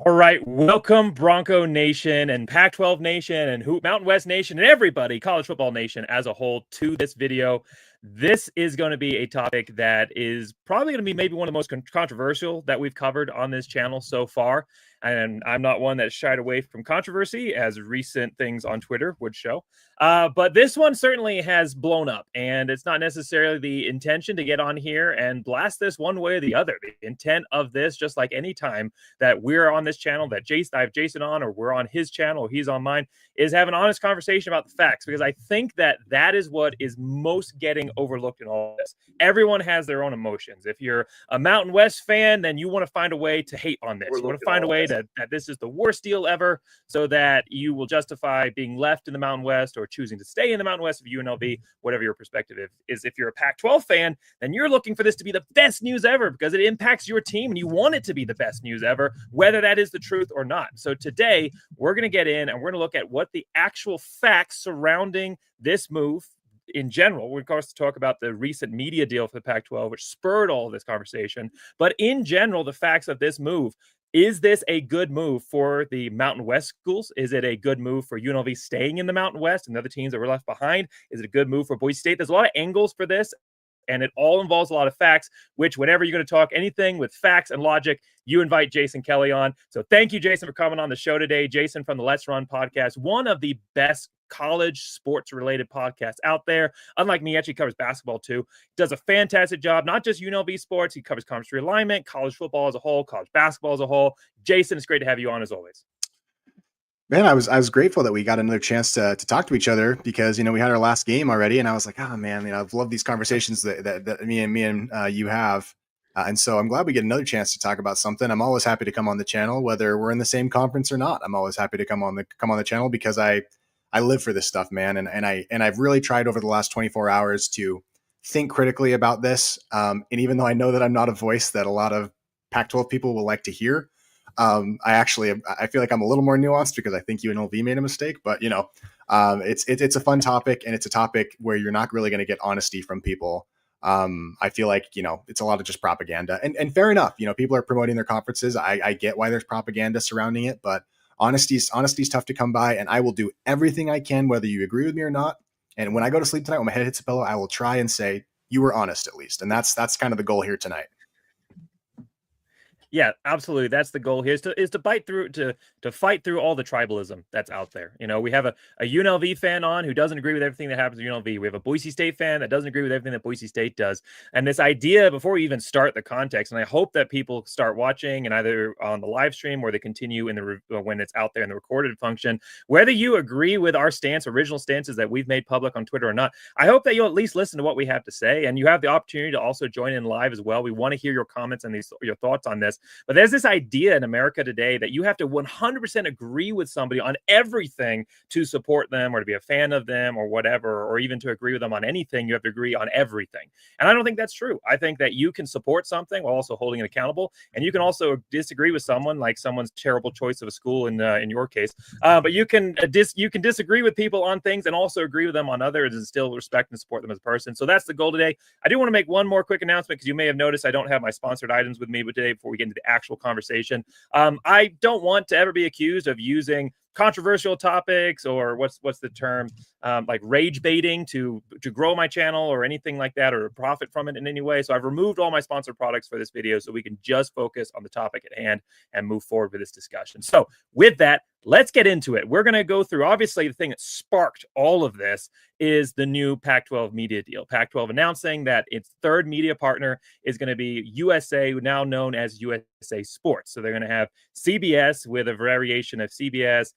All right, welcome Bronco Nation and Pac-12 Nation and Mountain West Nation and everybody, college football nation as a whole, to this video. This is going to be a topic that is probably going to be maybe one of the most controversial that we've covered on this channel so far. And I'm not one that shied away from controversy, as recent things on Twitter would show. But this one certainly has blown up, and it's not necessarily the intention to get on here and blast this one way or the other. The intent of this, just like any time that we're on this channel, that I have Jason on, or we're on his channel, or he's on mine, is have an honest conversation about the facts, because I think that that is what is most getting overlooked in all this. Everyone has their own emotions. If you're a Mountain West fan, then you want to find a way to hate on this. You want to find a way that this is the worst deal ever, so that you will justify being left in the Mountain West or choosing to stay in the Mountain West of UNLV, whatever your perspective is. If you're a Pac-12 fan, then you're looking for this to be the best news ever because it impacts your team and you want it to be the best news ever, whether that is the truth or not. So today, we're going to get in and we're going to look at what the actual facts surrounding this move in general. We're, of course, to talk about the recent media deal for the Pac-12, which spurred all of this conversation. But in general, the facts of this move. Is this a good move for the Mountain West schools? Is it a good move for UNLV staying in the Mountain West and the other teams that were left behind? Is it a good move for Boise State? There's a lot of angles for this, and it all involves a lot of facts, which whenever you're going to talk anything with facts and logic, you invite Jason Kelly on. So thank you, Jason, for coming on the show today. Jason from the Let's Run podcast, one of the best college sports related podcasts out there. Unlike me, he actually covers basketball too. Does a fantastic job, not just UNLV sports. He covers conference realignment, college football as a whole, college basketball as a whole. Jason, it's great to have you on as always. Man, I was grateful that we got another chance to talk to each other because, we had our last game already and I was like, oh man, I've loved these conversations that me and you have. And so I'm glad we get another chance to talk about something. I'm always happy to come on the channel, whether we're in the same conference or not. I'm always happy to come on the channel because I live for this stuff, man. And I've really tried over the last 24 hours to think critically about this. And even though I know that I'm not a voice that a lot of Pac-12 people will like to hear, I feel like I'm a little more nuanced because I think UNLV made a mistake, but it's a fun topic and it's a topic where you're not really going to get honesty from people. I feel like, it's a lot of just propaganda and fair enough. People are promoting their conferences. I get why there's propaganda surrounding it, but honesty's tough to come by, and I will do everything I can, whether you agree with me or not. And when I go to sleep tonight, when my head hits the pillow, I will try and say you were honest at least. And that's kind of the goal here tonight. Yeah, absolutely. That's the goal here is to fight through all the tribalism that's out there. We have a UNLV fan on who doesn't agree with everything that happens at UNLV. We have a Boise State fan that doesn't agree with everything that Boise State does. And this idea, before we even start the context, and I hope that people start watching and either on the live stream or they continue in when it's out there in the recorded function, whether you agree with our original stances that we've made public on Twitter or not, I hope that you'll at least listen to what we have to say. And you have the opportunity to also join in live as well. We want to hear your comments and your thoughts on this. But there's this idea in America today that you have to 100% agree with somebody on everything to support them or to be a fan of them or whatever, or even to agree with them on anything. You have to agree on everything. And I don't think that's true. I think that you can support something while also holding it accountable. And you can also disagree with someone, like someone's terrible choice of a school in your case. But you can disagree with people on things and also agree with them on others and still respect and support them as a person. So that's the goal today. I do want to make one more quick announcement because you may have noticed I don't have my sponsored items with me today before we get into the actual conversation. I don't want to ever be accused of using controversial topics or what's the term, like rage baiting to grow my channel or anything like that, or profit from it in any way. So I've removed all my sponsored products for this video so we can just focus on the topic at hand and move forward with this discussion. So with that, let's get into it. We're going to go through, obviously, the thing that sparked all of this is the new Pac-12 media deal. Pac-12 announcing that its third media partner is going to be USA, now known as USA Sports. So they're going to have CBS with a variation of CBS,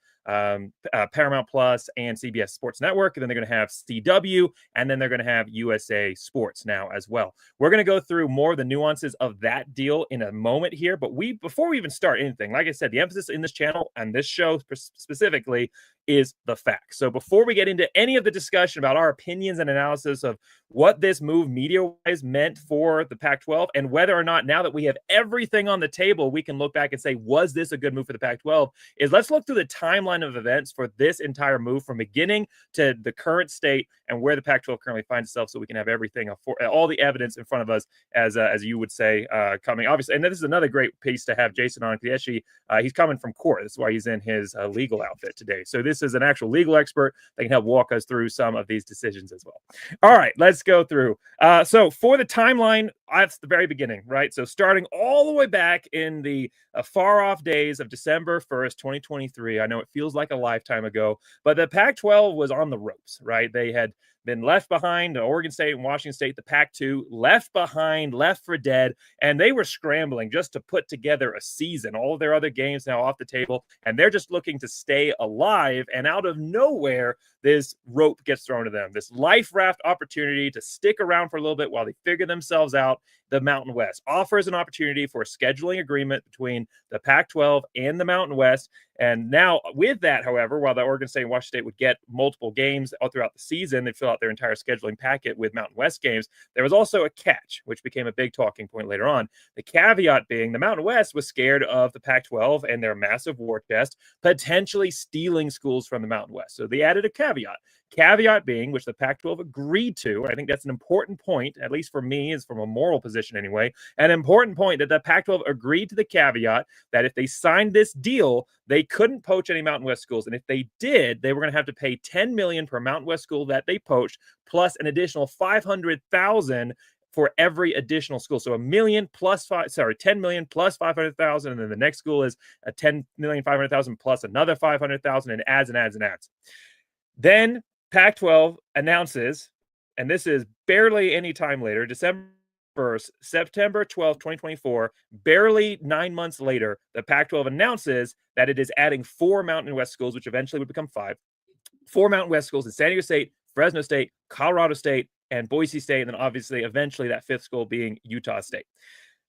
Paramount Plus, and CBS Sports Network. And then they're going to have CW, and then they're going to have USA Sports now as well. We're going to go through more of the nuances of that deal in a moment here. But before we even start anything, like I said, the emphasis in this channel and this show specifically is the facts. So before we get into any of the discussion about our opinions and analysis of what this move media-wise meant for the Pac-12 and whether or not, now that we have everything on the table, we can look back and say, was this a good move for the Pac-12, is let's look through the timeline of events for this entire move from beginning to the current state and where the Pac-12 currently finds itself, so we can have everything, all the evidence in front of us, as you would say, coming. Obviously, and this is another great piece to have Jason on, because he's coming from court. That's why he's in his legal outfit today. So this is an actual legal expert that can help walk us through some of these decisions as well. All right, let's go through. So for the timeline, that's the very beginning, right? So starting all the way back in the far off days of December 1st, 2023. I know it feels like a lifetime ago, but the Pac-12 was on the ropes, right? They had been left behind. Oregon State and Washington State, the Pac-2, left behind, left for dead, and they were scrambling just to put together a season. All of their other games now off the table, and they're just looking to stay alive. And out of nowhere, this rope gets thrown to them, this life raft opportunity to stick around for a little bit while they figure themselves out. The Mountain West offers an opportunity for a scheduling agreement between the Pac-12 and the Mountain West. And now with that, however, while the Oregon State and Washington State would get multiple games all throughout the season, they'd fill out their entire scheduling packet with Mountain West games. There was also a catch, which became a big talking point later on. The caveat being the Mountain West was scared of the Pac-12 and their massive war chest potentially stealing schools from the Mountain West. So they added a caveat. Caveat being, which the Pac-12 agreed to, I think that's an important point, at least for me, is from a moral position anyway, an important point that the Pac-12 agreed to the caveat that if they signed this deal, they couldn't poach any Mountain West schools. And if they did, they were going to have to pay $10 million per Mountain West school that they poached, plus an additional $500,000 for every additional school. So $10 million plus 500,000. And then the next school is a $10,500,000 plus another 500,000, and adds and adds and adds. Then Pac-12 announces, and this is barely any time later, December 1st, September 12th, 2024, barely 9 months later, the Pac-12 announces that it is adding 4 Mountain West schools, which eventually would become 5. 4 Mountain West schools in San Diego State, Fresno State, Colorado State, and Boise State, and then obviously eventually that 5th school being Utah State.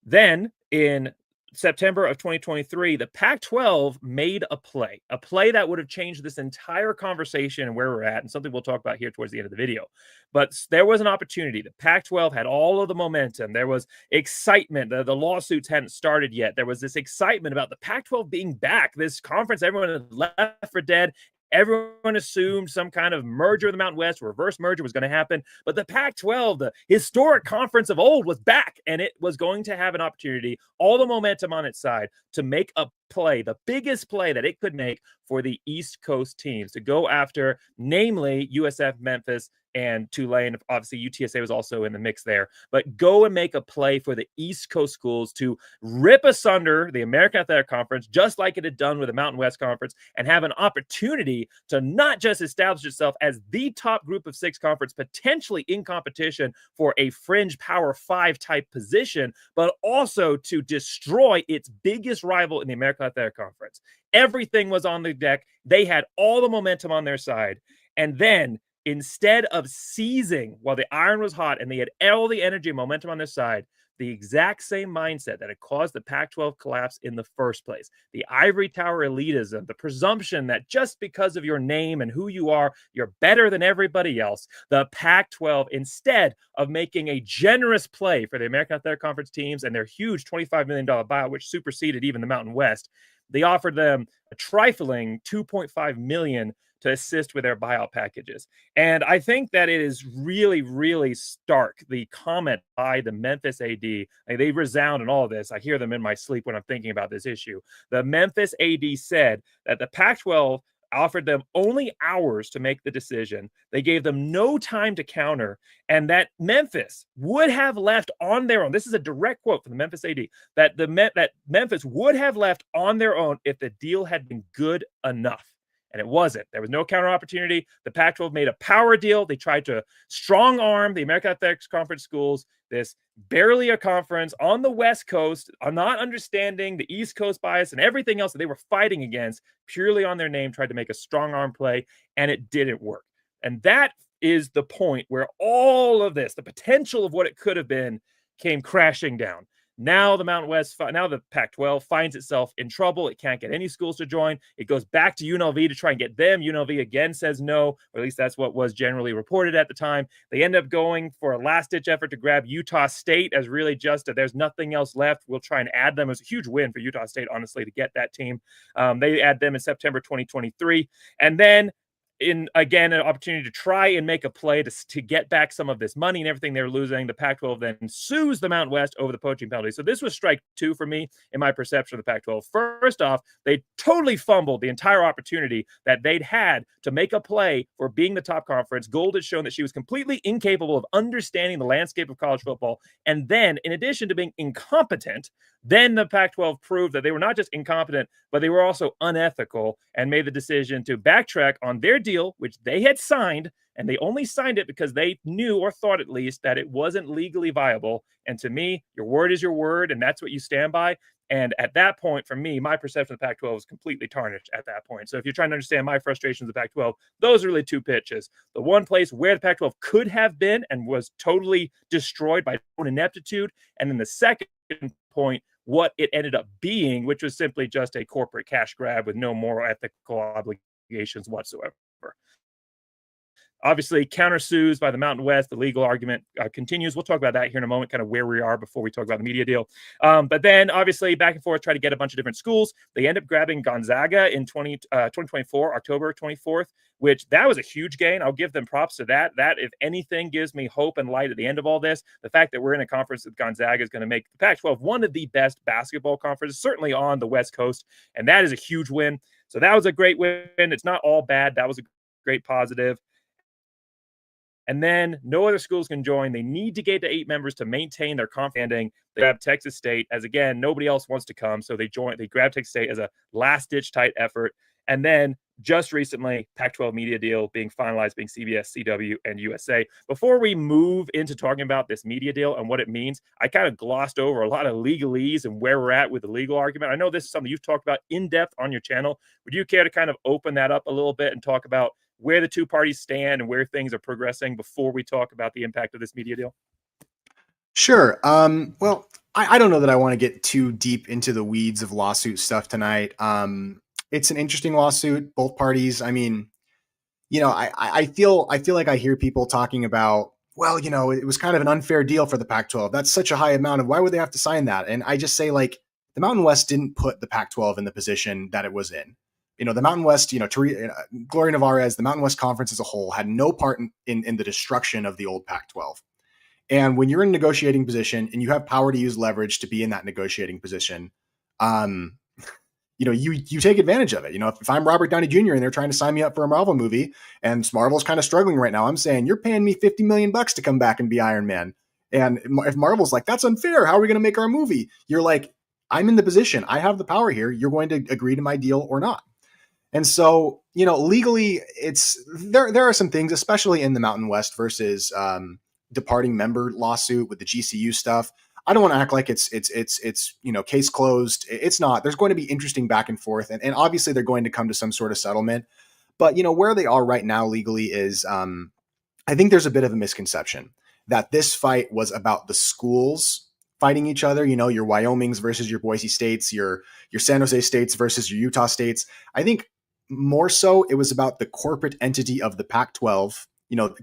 Then in September of 2023, the Pac-12 made a play that would have changed this entire conversation and where we're at, and something we'll talk about here towards the end of the video. But there was an opportunity. The Pac-12 had all of the momentum. There was excitement. The lawsuits hadn't started yet. There was this excitement about the Pac-12 being back. This conference, everyone had left for dead. Everyone assumed some kind of merger of the Mountain West, reverse merger was going to happen. But the Pac-12, the historic conference of old, was back, and it was going to have an opportunity, all the momentum on its side, to make a play, the biggest play that it could make for the East Coast teams, to go after, namely USF, Memphis, and Tulane. Obviously, UTSA was also in the mix there. But go and make a play for the East Coast schools to rip asunder the American Athletic Conference, just like it had done with the Mountain West Conference, and have an opportunity to not just establish itself as the top group of 6 conference, potentially in competition for a fringe Power 5 type position, but also to destroy its biggest rival in the American Athletic Conference. Everything was on the deck. They had all the momentum on their side. And then, instead of seizing while the iron was hot and they had all the energy and momentum on their side, the exact same mindset that had caused the Pac-12 collapse in the first place, the ivory tower elitism, the presumption that just because of your name and who you are, you're better than everybody else, the Pac-12, instead of making a generous play for the American Athletic Conference teams and their huge $25 million buyout, which superseded even the Mountain West, they offered them a trifling $2.5 million to assist with their buyout packages. And I think that it is really, really stark, the comment by the Memphis AD. They resound in all of this. I hear them in my sleep when I'm thinking about this issue. The Memphis AD said that the Pac-12 offered them only hours to make the decision. They gave them no time to counter, and that Memphis would have left on their own. This is a direct quote from the Memphis AD, that Memphis would have left on their own if the deal had been good enough. And it wasn't. There was no counter opportunity. The Pac-12 made a power deal. They tried to strong arm the American Athletic Conference schools, this barely a conference on the West Coast, not understanding the East Coast bias and everything else that they were fighting against purely on their name, tried to make a strong arm play, and it didn't work. And that is the point where all of this, the potential of what it could have been, came crashing down. Now now the Pac-12 finds itself in trouble. It can't get any schools to join. It goes back to UNLV to try and get them. UNLV again says no, or at least that's what was generally reported at the time. They end up going for a last-ditch effort to grab Utah State as really just there's nothing else left. We'll try and add them. It was a huge win for Utah State, honestly, to get that team. They add them in September 2023. And then again, an opportunity to try and make a play to get back some of this money and everything they're losing. The Pac-12 then sues the Mountain West over the poaching penalty. So this was strike two for me in my perception of the Pac-12. First off, they totally fumbled the entire opportunity that they'd had to make a play for being the top conference. Gold had shown that she was completely incapable of understanding the landscape of college football. And then, in addition to being incompetent, then the Pac-12 proved that they were not just incompetent, but they were also unethical, and made the decision to backtrack on their deal, which they had signed, and they only signed it because they knew, or thought at least, that it wasn't legally viable. And to me, your word is your word, and that's what you stand by. And at that point, for me, my perception of the Pac-12 is completely tarnished at that point. So if you're trying to understand my frustrations with the Pac-12, those are really two pitches. The one place where the Pac-12 could have been and was totally destroyed by own ineptitude. And then the second point, what it ended up being, which was simply just a corporate cash grab with no moral ethical obligations whatsoever. Obviously, countersues by the Mountain West. The legal argument continues. We'll talk about that here in a moment, kind of where we are before we talk about the media deal. But then, obviously, back and forth, try to get a bunch of different schools. They end up grabbing Gonzaga in 2024, October 24th, which that was a huge gain. I'll give them props to that. That, if anything, gives me hope and light at the end of all this. The fact that we're in a conference with Gonzaga is going to make the Pac-12 one of the best basketball conferences, certainly on the West Coast, and that is a huge win. So that was a great win. It's not all bad. That was a great positive. And then no other schools can join. They need to get to 8 members to maintain their conference. They grab Texas State as, again, nobody else wants to come. So they grab Texas State as a last-ditch tight effort. And then just recently, Pac-12 media deal being finalized, being CBS, CW, and USA. Before we move into talking about this media deal and what it means, I kind of glossed over a lot of legalese and where we're at with the legal argument. I know this is something you've talked about in depth on your channel. Would you care to kind of open that up a little bit and talk about where the two parties stand and where things are progressing before we talk about the impact of this media deal? Sure. Well, I don't know that I want to get too deep into the weeds of lawsuit stuff tonight. It's an interesting lawsuit, both parties. I mean, I feel like I hear people talking about, well, it was kind of an unfair deal for the Pac-12. That's such a high amount of, why would they have to sign that? And I just say, like, the Mountain West didn't put the Pac-12 in the position that it was in. The Mountain West, Gloria Nevarez, the Mountain West Conference as a whole had no part in the destruction of the old Pac-12. And when you're in a negotiating position and you have power to use leverage to be in that negotiating position, you take advantage of it. If I'm Robert Downey Jr. and they're trying to sign me up for a Marvel movie, and Marvel's kind of struggling right now, I'm saying, you're paying me $50 million to come back and be Iron Man. And if Marvel's like, that's unfair, how are we going to make our movie? You're like, I'm in the position, I have the power here. You're going to agree to my deal or not. And so, legally, there are some things, especially in the Mountain West versus departing member lawsuit with the GCU stuff. I don't want to act like it's case closed. It's not. There's going to be interesting back and forth, and obviously they're going to come to some sort of settlement. But where they are right now legally is, I think there's a bit of a misconception that this fight was about the schools fighting each other. Your Wyomings versus your Boise States, your San Jose States versus your Utah States. I think more so it was about the corporate entity of the Pac-12,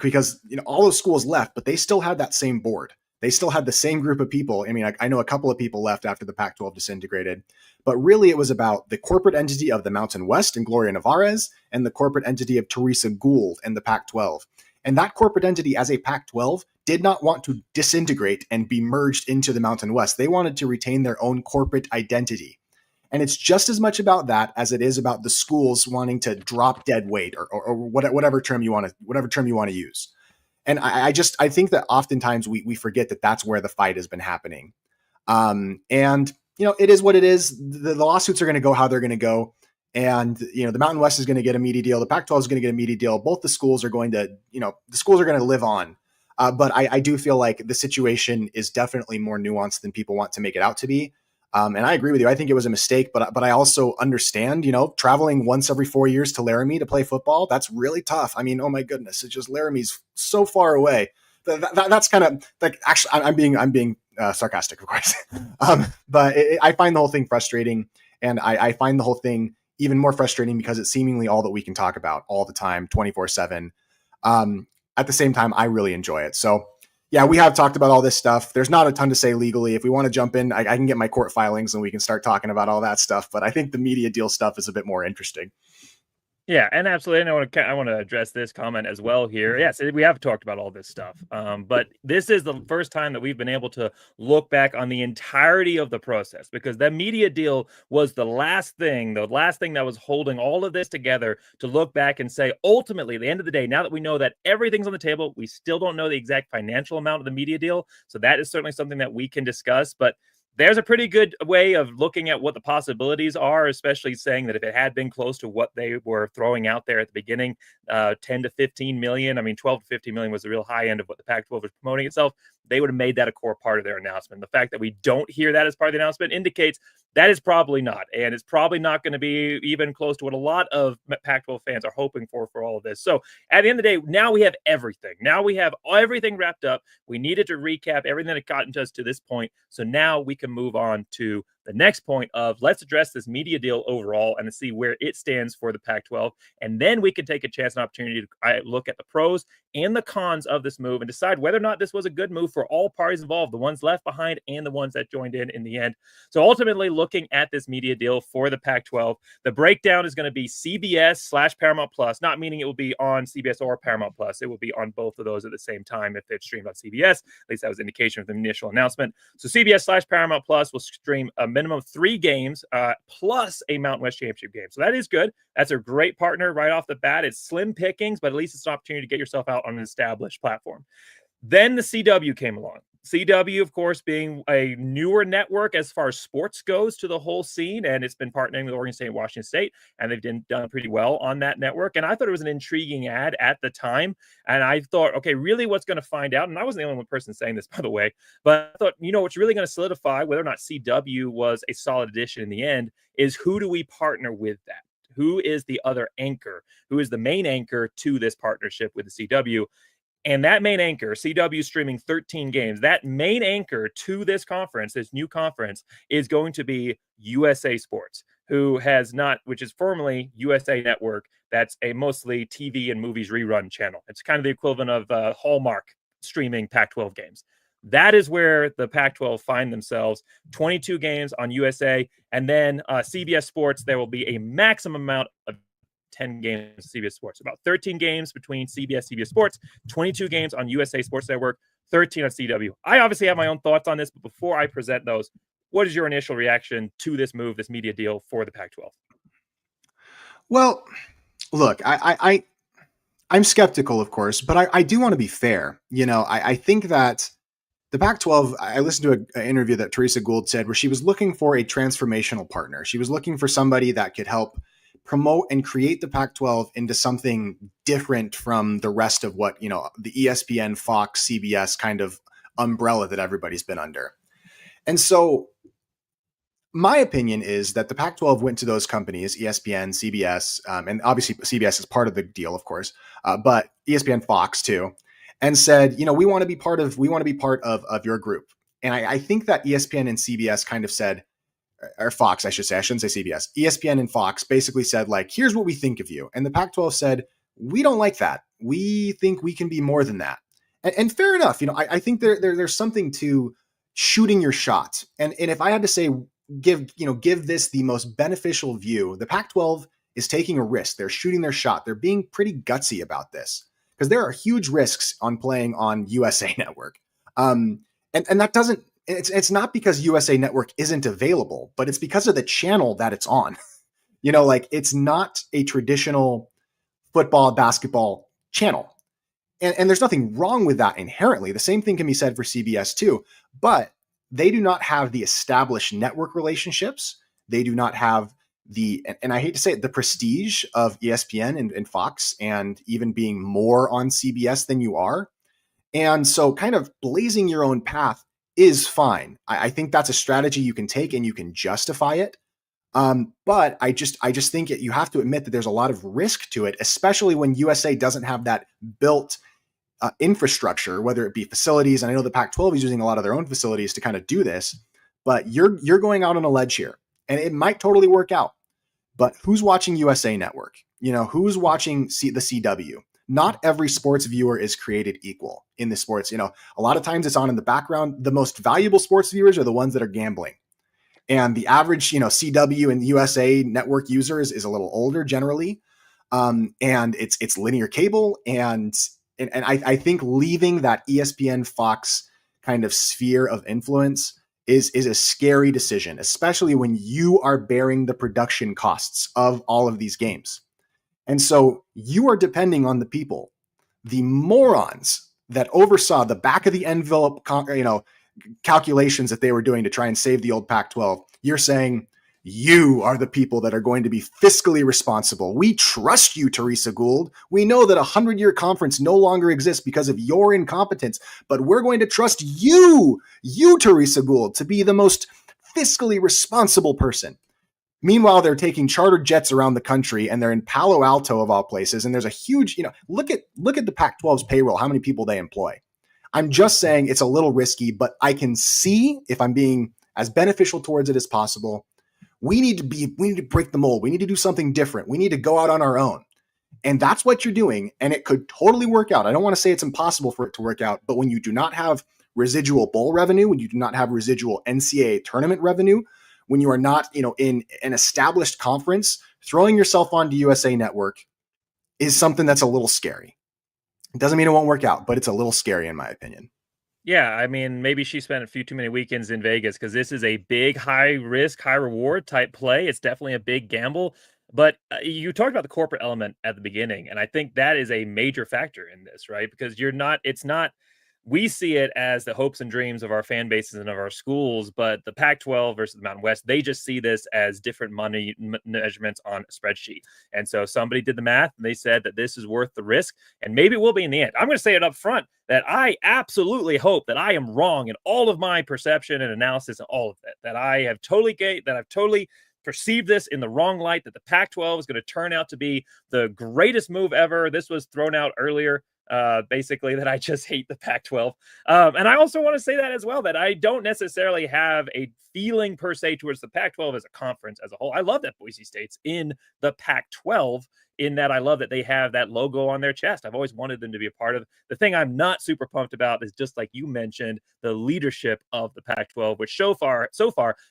because all those schools left, but they still had that same board. They still had the same group of people. I mean, I know a couple of people left after the Pac-12 disintegrated, but really it was about the corporate entity of the Mountain West and Gloria Nevarez, and the corporate entity of Teresa Gould and the Pac-12. And that corporate entity as a Pac-12 did not want to disintegrate and be merged into the Mountain West. They wanted to retain their own corporate identity. And it's just as much about that as it is about the schools wanting to drop dead weight or whatever term you want to use. And I think that oftentimes we forget that that's where the fight has been happening. And it is what it is. The lawsuits are going to go how they're going to go. And, the Mountain West is going to get a meaty deal. The Pac-12 is going to get a meaty deal. Both the schools are going to, live on. But I do feel like the situation is definitely more nuanced than people want to make it out to be. And I agree with you. I think it was a mistake, but I also understand, traveling once every 4 years to Laramie to play football, that's really tough. I mean, oh my goodness, it's just Laramie's so far away. That's kind of like, actually, I'm being sarcastic, of course. But I find the whole thing frustrating, and I find the whole thing even more frustrating because it's seemingly all that we can talk about all the time, 24/7. At the same time, I really enjoy it. So yeah, we have talked about all this stuff. There's not a ton to say legally. If we want to jump in, I can get my court filings and we can start talking about all that stuff. But I think the media deal stuff is a bit more interesting. Yeah, and absolutely. And I want to address this comment as well here. Yes, we have talked about all this stuff, but this is the first time that we've been able to look back on the entirety of the process, because the media deal was the last thing that was holding all of this together, to look back and say, ultimately, at the end of the day, now that we know that everything's on the table, we still don't know the exact financial amount of the media deal. So that is certainly something that we can discuss. But there's a pretty good way of looking at what the possibilities are, especially saying that if it had been close to what they were throwing out there at the beginning, 10 to 15 million, I mean, 12 to 15 million was the real high end of what the Pac-12 was promoting itself, they would have made that a core part of their announcement. The fact that we don't hear that as part of the announcement indicates that is probably not. And it's probably not going to be even close to what a lot of Pac-12 fans are hoping for all of this. So at the end of the day, now we have everything. Now we have everything wrapped up. We needed to recap everything that had gotten us to this point. So now we can move on to the next point of, let's address this media deal overall and see where it stands for the Pac-12. And then we can take a chance and opportunity to look at the pros and the cons of this move and decide whether or not this was a good move for all parties involved, the ones left behind and the ones that joined in the end. So ultimately, looking at this media deal for the Pac-12, the breakdown is going to be CBS/Paramount Plus, not meaning it will be on CBS or Paramount Plus. It will be on both of those at the same time if they're streamed on CBS. At least that was indication of the initial announcement. So CBS/Paramount Plus will stream a minimum of 3 games plus a Mountain West Championship game. So that is good. That's a great partner right off the bat. It's slim pickings, but at least it's an opportunity to get yourself out on an established platform. Then the CW came along. CW, of course, being a newer network as far as sports goes to the whole scene, and it's been partnering with Oregon State and Washington State, and they've done pretty well on that network. And I thought it was an intriguing ad at the time, and I thought, okay, really what's going to find out, and I wasn't the only one person saying this, by the way, but I thought, what's really going to solidify whether or not CW was a solid addition in the end is, who do we partner with that? Who is the other anchor? Who is the main anchor to this partnership with the CW? And that main anchor, CW streaming 13 games, that main anchor to this conference, this new conference, is going to be USA Sports, which is formerly USA Network. That's a mostly TV and movies rerun channel. It's kind of the equivalent of Hallmark streaming Pac-12 games. That is where the Pac-12 find themselves. 22 games on USA, and then CBS Sports, there will be a maximum amount of 10 games CBS Sports. About 13 games between CBS Sports, 22 games on USA Sports Network, 13 on CW. I obviously have my own thoughts on this, but before I present those, what is your initial reaction to this move, this media deal for the Pac-12? Well, look, I'm skeptical, of course, but I do want to be fair. I think that the Pac-12, I listened to an interview that Teresa Gould said where she was looking for a transformational partner. She was looking for somebody that could help promote and create the Pac-12 into something different from the rest of what, the ESPN, Fox, CBS kind of umbrella that everybody's been under. And so my opinion is that the Pac-12 went to those companies, ESPN, CBS, and obviously CBS is part of the deal, of course, but ESPN, Fox too, and said, we want to be part of your group. And I think that ESPN and CBS kind of said, or Fox, I should say, I shouldn't say CBS, ESPN and Fox basically said, like, here's what we think of you. And the Pac-12 said, we don't like that. We think we can be more than that. And fair enough. I think there's something to shooting your shot. And if I had to say, give this the most beneficial view, the Pac-12 is taking a risk. They're shooting their shot. They're being pretty gutsy about this because there are huge risks on playing on USA Network. And that doesn't, it's not because USA Network isn't available, but it's because of the channel that it's on. It's not a traditional football, basketball channel. And there's nothing wrong with that inherently. The same thing can be said for CBS too, but they do not have the established network relationships. They do not have and I hate to say it, the prestige of ESPN and Fox, and even being more on CBS than you are. And so kind of blazing your own path is fine. I think that's a strategy you can take and you can justify it. But I just think you have to admit that there's a lot of risk to it, especially when USA doesn't have that built infrastructure, whether it be facilities. And I know the Pac-12 is using a lot of their own facilities to kind of do this, but you're going out on a ledge here, and it might totally work out. But who's watching USA Network? Who's watching the CW? Not every sports viewer is created equal in the sports. A lot of times it's on in the background. The most valuable sports viewers are the ones that are gambling. And the average, CW and USA Network users is a little older generally. And it's linear cable. And I think leaving that ESPN Fox kind of sphere of influence is a scary decision, especially when you are bearing the production costs of all of these games. And so you are depending on the people, the morons that oversaw the back of the envelope, calculations that they were doing to try and save the old Pac-12. You're saying you are the people that are going to be fiscally responsible. We trust you, Teresa Gould. We know that a 100-year conference no longer exists because of your incompetence, but we're going to trust you, Teresa Gould, to be the most fiscally responsible person. Meanwhile, they're taking chartered jets around the country, and they're in Palo Alto of all places. And there's a huge, look at the Pac-12's payroll, how many people they employ. I'm just saying it's a little risky, but I can see, if I'm being as beneficial towards it as possible, we need to break the mold. We need to do something different. We need to go out on our own. And that's what you're doing. And it could totally work out. I don't want to say it's impossible for it to work out, but when you do not have residual bowl revenue, when you do not have residual NCAA tournament revenue, when you are not, in an established conference, throwing yourself onto USA Network is something that's a little scary. It doesn't mean it won't work out, but it's a little scary in my opinion. Yeah, I mean, maybe she spent a few too many weekends in Vegas because this is a big, high risk, high reward type play. It's definitely a big gamble. But you talked about the corporate element at the beginning, and I think that is a major factor in this, right? Because it's not, we see it as the hopes and dreams of our fan bases and of our schools, but the Pac-12 versus the Mountain West, they just see this as different money measurements on a spreadsheet. And so somebody did the math and they said that this is worth the risk, and maybe it will be in the end. I'm going to say it up front that I absolutely hope that I am wrong in all of my perception and analysis and all of it, that I've totally perceived this in the wrong light, that the Pac-12 is going to turn out to be the greatest move ever. This was thrown out earlier. Basically, that I just hate the Pac-12. And I also want to say that as well, that I don't necessarily have a feeling per se towards the Pac-12 as a conference as a whole. I love that Boise State's in the Pac-12, in that I love that they have that logo on their chest. I've always wanted them to be a part of. The thing I'm not super pumped about is, just like you mentioned, the leadership of the Pac-12, which so far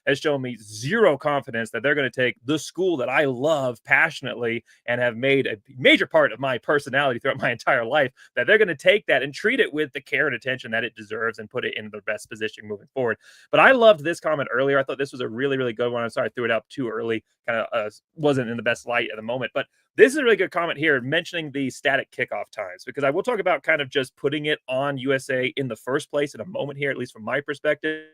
has shown me zero confidence that they're going to take the school that I love passionately and have made a major part of my personality throughout my entire life, that they're going to take that and treat it with the care and attention that it deserves and put it in the best position moving forward. But I loved this comment earlier. I thought this was a really, really good one. I'm sorry I threw it out too early. Kind of wasn't in the best light at the moment, but this is a really good comment here, mentioning the static kickoff times, because I will talk about kind of just putting it on USA in the first place in a moment here, at least from my perspective.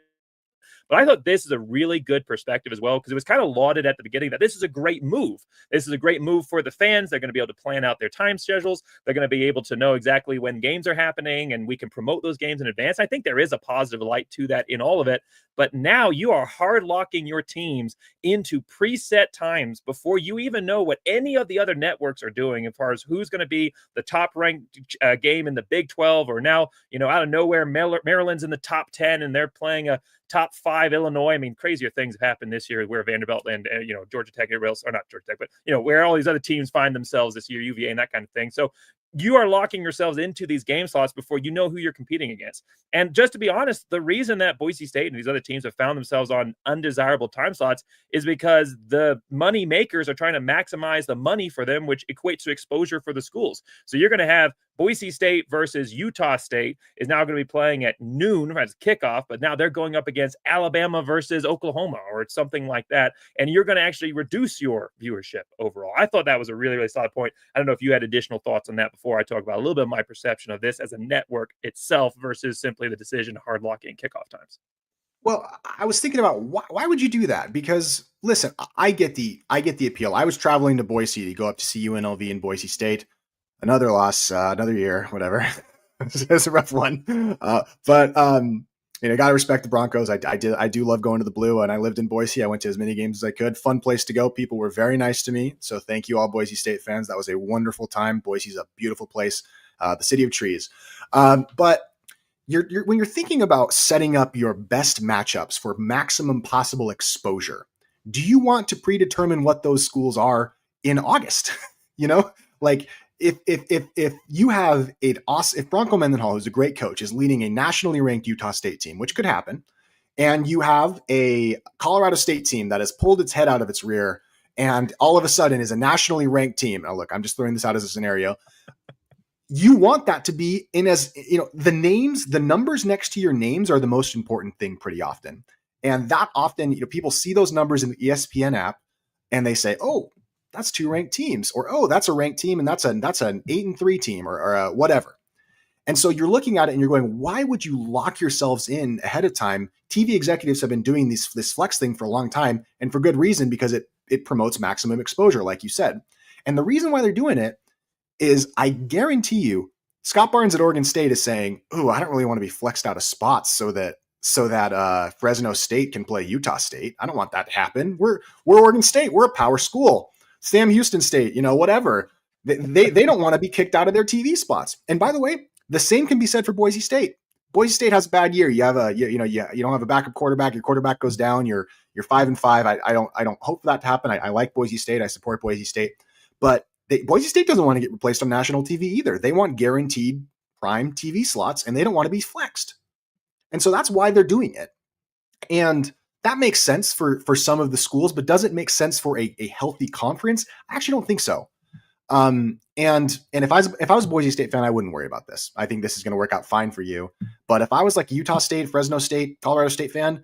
But I thought this is a really good perspective as well, because it was kind of lauded at the beginning that this is a great move. This is a great move for the fans. They're going to be able to plan out their time schedules. They're going to be able to know exactly when games are happening, and we can promote those games in advance. I think there is a positive light to that in all of it. But now you are hard locking your teams into preset times before you even know what any of the other networks are doing as far as who's going to be the top ranked game in the Big 12, or now, out of nowhere, Maryland's in the top 10 and they're playing a top 5 Illinois. I mean, crazier things have happened this year where Vanderbilt and Georgia Tech, or not Georgia Tech, but where all these other teams find themselves this year, UVA and that kind of thing. So you are locking yourselves into these game slots before you know who you're competing against. And just to be honest, the reason that Boise State and these other teams have found themselves on undesirable time slots is because the money makers are trying to maximize the money for them, which equates to exposure for the schools. So you're going to have Boise State versus Utah State is now going to be playing at noon as kickoff, but now they're going up against Alabama versus Oklahoma or something like that. And you're going to actually reduce your viewership overall. I thought that was a really, really solid point. I don't know if you had additional thoughts on that before I talk about a little bit of my perception of this as a network itself versus simply the decision to hard locking kickoff times. Well, I was thinking about why would you do that? Because listen, I get the appeal. I was traveling to Boise to go up to see UNLV in Boise State. Another loss, another year, whatever. It's a rough one. But got to respect the Broncos. I do love going to the Blue, and I lived in Boise. I went to as many games as I could. Fun place to go. People were very nice to me. So thank you all Boise State fans. That was a wonderful time. Boise's a beautiful place. the city of trees. But when you're thinking about setting up your best matchups for maximum possible exposure, do you want to predetermine what those schools are in August? You know, like if you have if Bronco Mendenhall, who's a great coach, is leading a nationally ranked Utah State team, which could happen, and you have a Colorado State team that has pulled its head out of its rear and all of a sudden is a nationally ranked team. Now, look, I'm just throwing this out as a scenario. You want that to be in as, the numbers next to your names are the most important thing pretty often. And that often, people see those numbers in the ESPN app and they say, oh, that's two ranked teams, or, oh, that's a ranked team. And that's an 8-3 team or whatever. And so you're looking at it and you're going, why would you lock yourselves in ahead of time? TV executives have been doing this flex thing for a long time, and for good reason, because it promotes maximum exposure, like you said. And the reason why they're doing it is, I guarantee you, Scott Barnes at Oregon State is saying, "Oh, I don't really want to be flexed out of spots so that Fresno State can play Utah State. I don't want that to happen. We're Oregon State. We're a power school. Sam Houston State, whatever. They don't want to be kicked out of their TV spots." And by the way, the same can be said for Boise State. Boise State has a bad year. You have you don't have a backup quarterback. Your quarterback goes down. You're 5-5. I don't hope for that to happen. I like Boise State. I support Boise State, but Boise State doesn't want to get replaced on national TV either. They want guaranteed prime TV slots, and they don't want to be flexed. And so that's why they're doing it. And that makes sense for some of the schools, but does it make sense for a healthy conference? I actually don't think so. And if I was a Boise State fan, I wouldn't worry about this. I think this is going to work out fine for you. But if I was like a Utah State, Fresno State, Colorado State fan,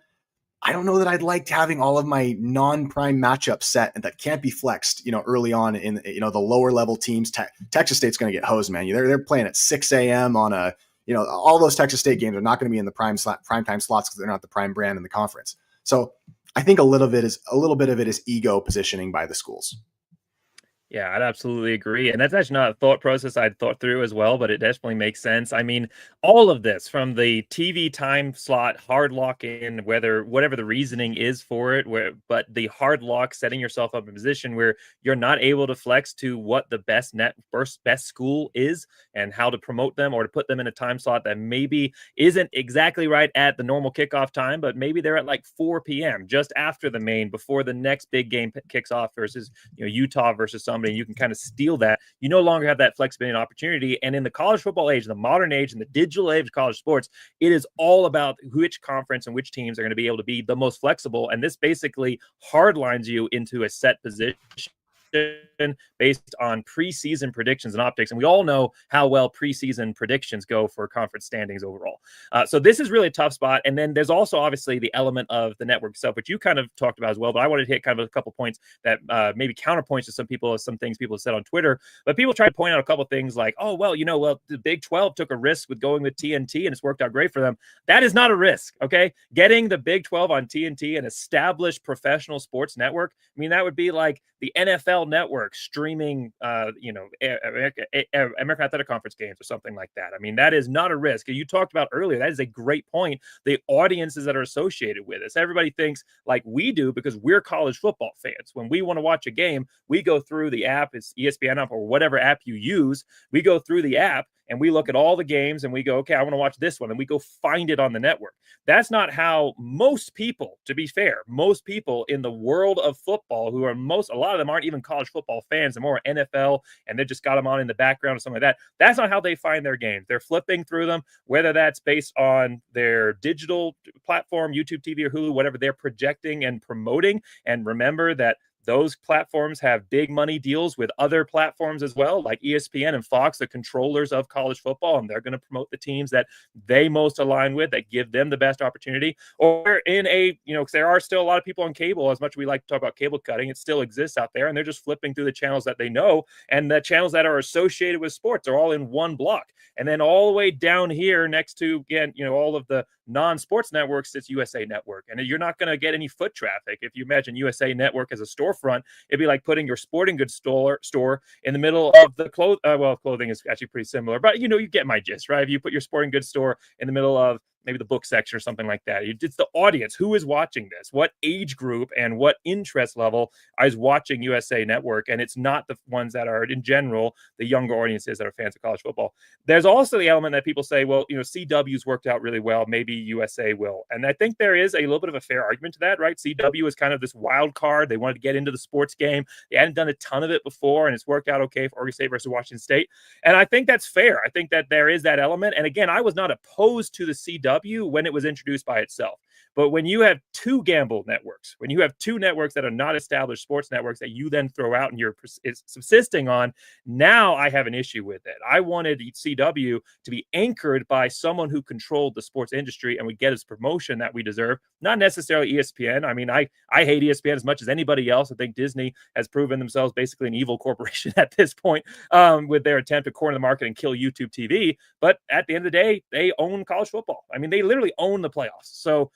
I don't know that I'd like having all of my non-prime matchups set and that can't be flexed, early on in, the lower level teams. Texas State's going to get hosed, man. They're playing at 6 a.m. on all those Texas State games are not going to be in the prime time slots because they're not the prime brand in the conference. So I think a little bit of it is ego positioning by the schools. Yeah, I'd absolutely agree. And that's actually not a thought process I'd thought through as well, but it definitely makes sense. I mean, all of this from the TV time slot, hard lock in, whatever the reasoning is for it, but the hard lock, setting yourself up in a position where you're not able to flex to what the best school is and how to promote them or to put them in a time slot that maybe isn't exactly right at the normal kickoff time, but maybe they're at like 4 p.m. just after the main, before the next big game kicks off versus Utah versus somebody. And you can kind of steal that. You no longer have that flexibility and opportunity. And in the college football age, the modern age, and the digital age of college sports, it is all about which conference and which teams are going to be able to be the most flexible. And this basically hardlines you into a set position based on preseason predictions and optics. And we all know how well preseason predictions go for conference standings overall. So this is really a tough spot. And then there's also obviously the element of the network itself, which you kind of talked about as well. But I wanted to hit kind of a couple points that maybe counterpoints to some things people have said on Twitter. But people try to point out a couple things like, oh, well, the Big 12 took a risk with going with TNT and it's worked out great for them. That is not a risk, okay? Getting the Big 12 on TNT, an established professional sports network, I mean, that would be like the NFL Network streaming, American Athletic Conference games or something like that. I mean, that is not a risk. You talked about earlier, that is a great point. The audiences that are associated with this, everybody thinks like we do because we're college football fans. When we want to watch a game, we go through the app, it's ESPN app or whatever app you use. We go through the app and we look at all the games and we go, okay, I want to watch this one. And we go find it on the network. That's not how most people, to be fair, most people in the world of football who are a lot of them aren't even college football fans, they're more NFL and they just got them on in the background or something like that. That's not how they find their games. They're flipping through them, whether that's based on their digital platform, YouTube TV or Hulu, whatever they're projecting and promoting. And remember that those platforms have big money deals with other platforms as well, like ESPN and Fox, the controllers of college football, and they're going to promote the teams that they most align with, that give them the best opportunity. Or in because there are still a lot of people on cable, as much as we like to talk about cable cutting, it still exists out there, and they're just flipping through the channels that they know, and the channels that are associated with sports are all in one block. And then all the way down here next to, again, all of the non-sports networks, it's USA Network. And you're not going to get any foot traffic. If you imagine USA Network as a storefront, it'd be like putting your sporting goods store in the middle of the clothing is actually pretty similar, but you get my gist, right? If you put your sporting goods store in the middle of maybe the book section or something like that. It's the audience. Who is watching this? What age group and what interest level is watching USA Network? And it's not the ones that are, in general, the younger audiences that are fans of college football. There's also the element that people say, well, CW's worked out really well. Maybe USA will. And I think there is a little bit of a fair argument to that, right? CW is kind of this wild card. They wanted to get into the sports game. They hadn't done a ton of it before, and it's worked out okay for Oregon State versus Washington State. And I think that's fair. I think that there is that element. And again, I was not opposed to the CW when it was introduced by itself. But when you have two gamble networks, when you have two networks that are not established sports networks that you then throw out and you're subsisting on, now I have an issue with it. I wanted CW to be anchored by someone who controlled the sports industry and would get its promotion that we deserve, not necessarily ESPN. I mean, I hate ESPN as much as anybody else. I think Disney has proven themselves basically an evil corporation at this point with their attempt to corner the market and kill YouTube TV. But at the end of the day, they own college football. I mean, they literally own the playoffs. So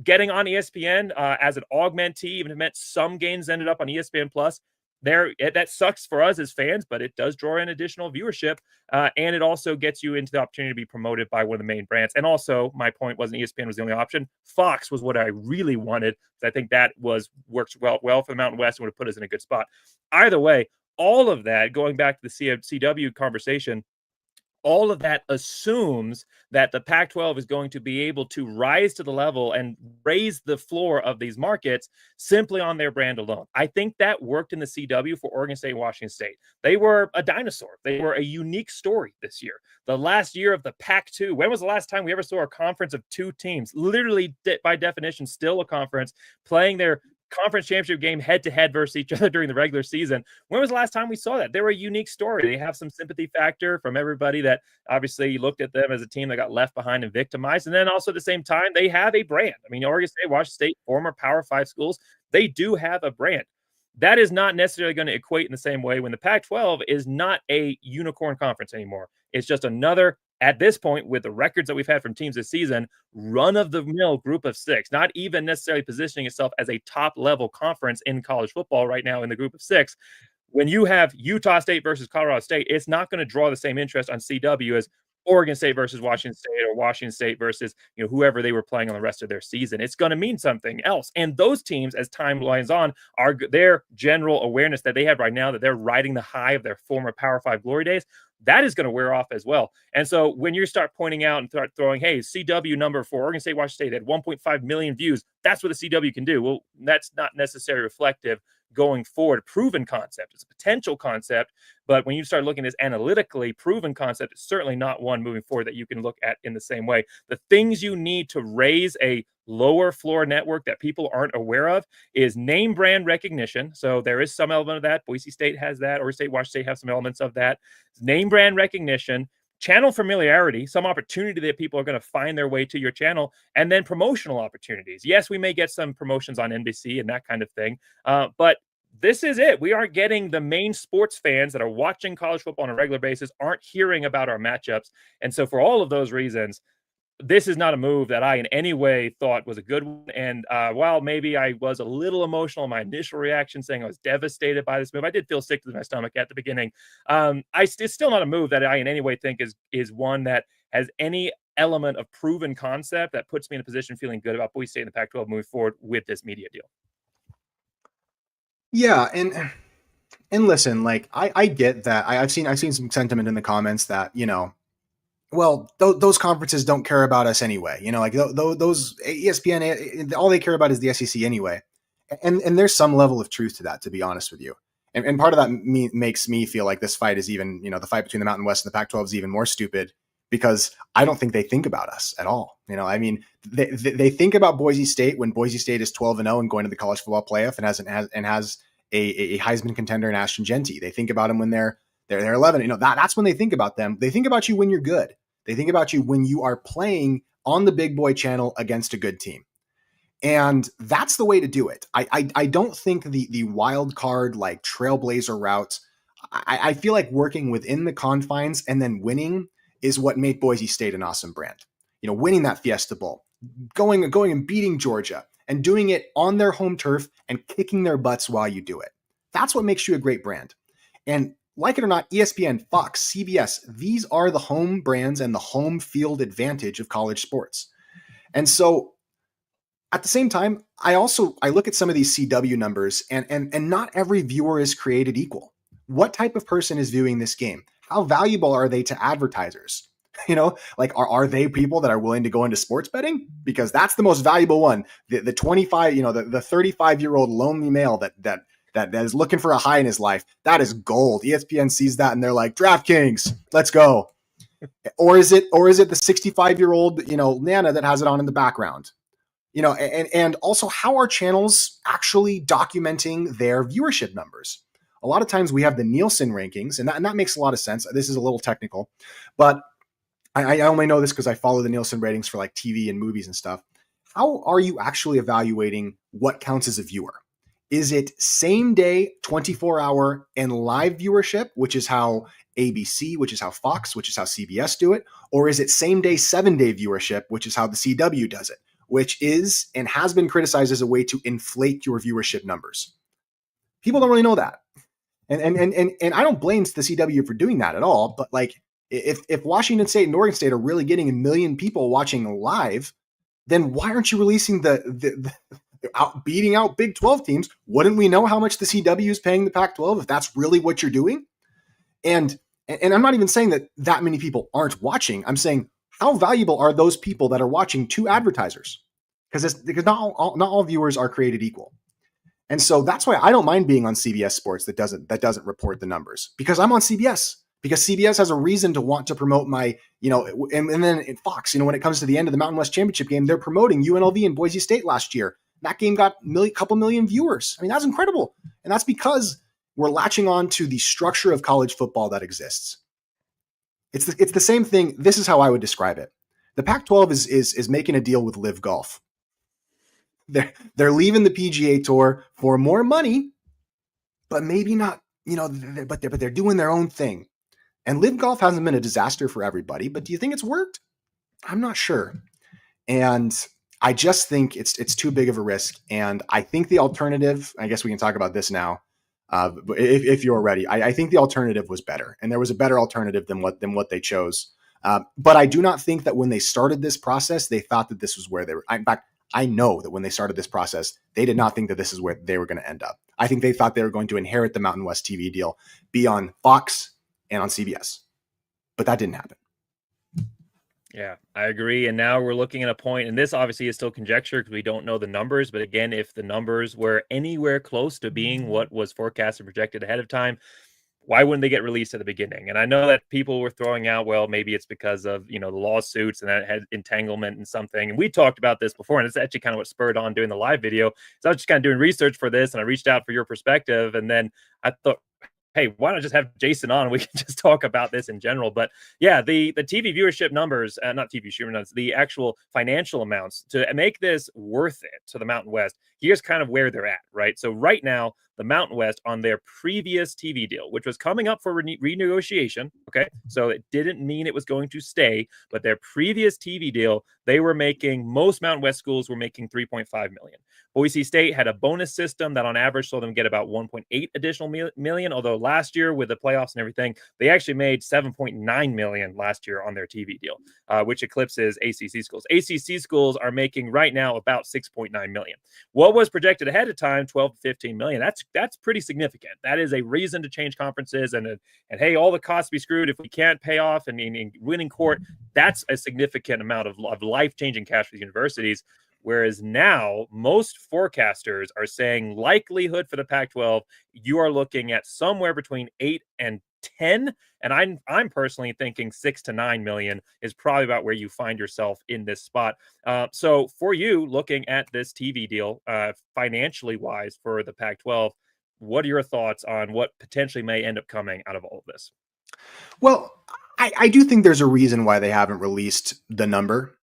getting on ESPN as an augmentee, even if it meant some games ended up on ESPN Plus, that sucks for us as fans, but it does draw in additional viewership, and it also gets you into the opportunity to be promoted by one of the main brands. And also, my point wasn't ESPN was the only option. Fox was what I really wanted. I think that works well for the Mountain West and would have put us in a good spot. Either way, all of that, going back to the CW conversation, all of that assumes that the Pac-12 is going to be able to rise to the level and raise the floor of these markets simply on their brand alone. I think that worked in the CW for Oregon State and Washington State. They were a dinosaur. They were a unique story this year. The last year of the Pac-2, when was the last time we ever saw a conference of two teams, literally by definition still a conference, playing their conference championship game head-to-head versus each other during the regular season? When was the last time we saw that? They were a unique story. They have some sympathy factor from everybody that obviously looked at them as a team that got left behind and victimized. And then also at the same time, they have a brand. I mean, Oregon State, Washington State, former Power 5 schools, they do have a brand. That is not necessarily going to equate in the same way when the Pac-12 is not a unicorn conference anymore. It's just another, at this point, with the records that we've had from teams this season, run-of-the-mill group of six, not even necessarily positioning itself as a top-level conference in college football right now in the group of six. When you have Utah State versus Colorado State, it's not going to draw the same interest on CW as Oregon State versus Washington State or Washington State versus whoever they were playing on the rest of their season. It's going to mean something else. And those teams, as time lines on, are their general awareness that they have right now that they're riding the high of their former Power 5 glory days, that is going to wear off as well. And so when you start pointing out and start throwing, hey, CW number for Oregon State, Washington State had 1.5 million views, that's what the CW can do. Well, that's not necessarily reflective going forward. Proven concept. It's a potential concept, but when you start looking at this analytically, proven concept is certainly not one moving forward that you can look at in the same way. The things you need to raise a lower floor network that people aren't aware of is name brand recognition. So there is some element of that. Boise State has that, or State, Washington State have some elements of that. Name brand recognition, channel familiarity, some opportunity that people are going to find their way to your channel, and then promotional opportunities. Yes, we may get some promotions on NBC and that kind of thing, but this is it. We aren't getting the main sports fans that are watching college football on a regular basis, aren't hearing about our matchups. And so for all of those reasons, this is not a move that I in any way thought was a good one. And while maybe I was a little emotional in my initial reaction saying I was devastated by this move, I did feel sick to my stomach at the beginning. It's still not a move that I in any way think is one that has any element of proven concept that puts me in a position feeling good about Boise State and the Pac-12 moving forward with this media deal. Yeah, and listen, like I get that. I've seen some sentiment in the comments that well, those conferences don't care about us anyway. Like those ESPN, all they care about is the SEC anyway. And there's some level of truth to that, to be honest with you. And part of that makes me feel like this fight is even, the fight between the Mountain West and the Pac-12 is even more stupid because I don't think they think about us at all. I mean, they think about Boise State when Boise State is 12-0 and going to the college football playoff and has a Heisman contender in Ashton Genty. They think about them when they're 11. That's when they think about them. They think about you when you're good. They think about you when you are playing on the big boy channel against a good team. And that's the way to do it. I don't think the wild card, like trailblazer route, I feel like working within the confines and then winning is what made Boise State an awesome brand. Winning that Fiesta Bowl, going and beating Georgia and doing it on their home turf and kicking their butts while you do it. That's what makes you a great brand. And like it or not, ESPN, Fox, CBS, these are the home brands and the home field advantage of college sports. And so at the same time, I look at some of these CW numbers, and not every viewer is created equal. What type of person is viewing this game? How valuable are they to advertisers? Like are they people that are willing to go into sports betting? Because that's the most valuable one. The 25, the 35-year-old lonely male that is looking for a high in his life. That is gold. ESPN sees that and they're like, DraftKings, let's go. Or is it the 65-year-old, Nana that has it on in the background? And also, how are channels actually documenting their viewership numbers? A lot of times we have the Nielsen rankings, and that makes a lot of sense. This is a little technical, but I only know this because I follow the Nielsen ratings for like TV and movies and stuff. How are you actually evaluating what counts as a viewer? Is it same day, 24-hour and live viewership, which is how ABC, which is how Fox, which is how CBS do it? Or is it same day, 7-day viewership, which is how the CW does it? Which is and has been criticized as a way to inflate your viewership numbers. People don't really know that. And I don't blame the CW for doing that at all. But like, if Washington State and Oregon State are really getting 1 million people watching live, then why aren't you releasing the beating out Big 12 teams? Wouldn't we know how much the CW is paying the Pac-12 if that's really what you're doing? And I'm not even saying that many people aren't watching. I'm saying, how valuable are those people that are watching to advertisers? Because not all viewers are created equal. And so that's why I don't mind being on CBS Sports that doesn't report the numbers, because I'm on CBS, because CBS has a reason to want to promote my, and then in Fox, when it comes to the end of the Mountain West Championship game, they're promoting UNLV and Boise State last year. That game got couple million viewers. I mean, that's incredible. And that's because we're latching on to the structure of college football that exists. It's the same thing. This is how I would describe it. The Pac-12 is making a deal with Live Golf. They're leaving the PGA Tour for more money, but maybe not, but they're doing their own thing. And Live Golf hasn't been a disaster for everybody, but do you think it's worked? I'm not sure. And I just think it's too big of a risk. And I think the alternative, I guess we can talk about this now, if you're ready, I think the alternative was better, and there was a better alternative than what they chose. But I do not think that when they started this process, they thought that this was where they were. In fact, I know that when they started this process, they did not think that this is where they were going to end up. I think they thought they were going to inherit the Mountain West TV deal, be on Fox and on CBS, but that didn't happen. Yeah, I agree. And now we're looking at a point, and this obviously is still conjecture because we don't know the numbers. But again, if the numbers were anywhere close to being what was forecast and projected ahead of time, why wouldn't they get released at the beginning? And I know that people were throwing out, well, maybe it's because of, the lawsuits and that had entanglement and something. And we talked about this before, and it's actually kind of what spurred on doing the live video. So I was just kind of doing research for this, and I reached out for your perspective. And then I thought, hey, why not just have Jason on? We can just talk about this in general. But yeah, the TV viewership numbers, not TV viewership numbers, the actual financial amounts to make this worth it to the Mountain West, here's kind of where they're at, right? So right now, the Mountain West on their previous TV deal, which was coming up for renegotiation, okay? So it didn't mean it was going to stay, but their previous TV deal, they were making, most Mountain West schools were making $3.5 million. Boise State had a bonus system that on average saw them get about 1.8 additional million, although last year with the playoffs and everything, they actually made 7.9 million last year on their TV deal, which eclipses ACC schools. ACC schools are making right now about 6.9 million. What was projected ahead of time, 12 to 15 million. That's pretty significant. That is a reason to change conferences and hey, all the costs be screwed if we can't pay off and win in court. That's a significant amount of life-changing cash for the universities. Whereas now, most forecasters are saying likelihood for the Pac-12, you are looking at somewhere between 8 and 10. And I'm personally thinking 6 to 9 million is probably about where you find yourself in this spot. So for you, looking at this TV deal, financially wise for the Pac-12, what are your thoughts on what potentially may end up coming out of all of this? Well, I do think there's a reason why they haven't released the number.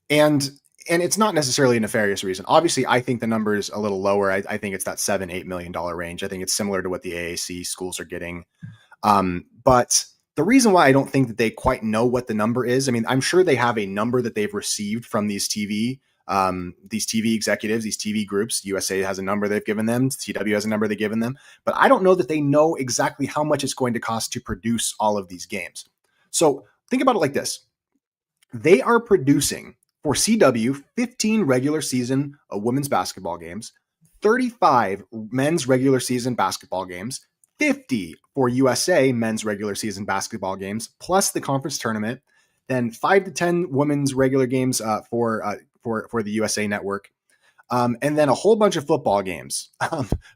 And it's not necessarily a nefarious reason. Obviously, I think the number is a little lower. I think it's that $7-8 million range. I think it's similar to what the AAC schools are getting. But the reason why I don't think that they quite know what the number is, I mean, I'm sure they have a number that they've received from these TV executives, these TV groups. USA has a number they've given them. CW has a number they've given them. But I don't know that they know exactly how much it's going to cost to produce all of these games. So think about it like this. They are producing For CW, 15 regular season women's basketball games, 35 men's regular season basketball games, 50 for USA men's regular season basketball games, plus the conference tournament, then 5 to 10 women's regular games for the USA Network, and then a whole bunch of football games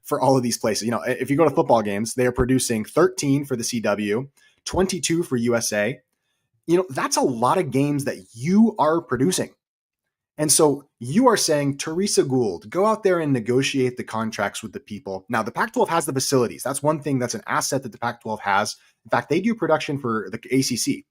for all of these places. If you go to football games, they are producing 13 for the CW, 22 for USA. That's a lot of games that you are producing. And so you are saying, Teresa Gould, go out there and negotiate the contracts with the people. Now, the Pac-12 has the facilities. That's one thing that's an asset that the Pac-12 has. In fact, they do production for the ACC.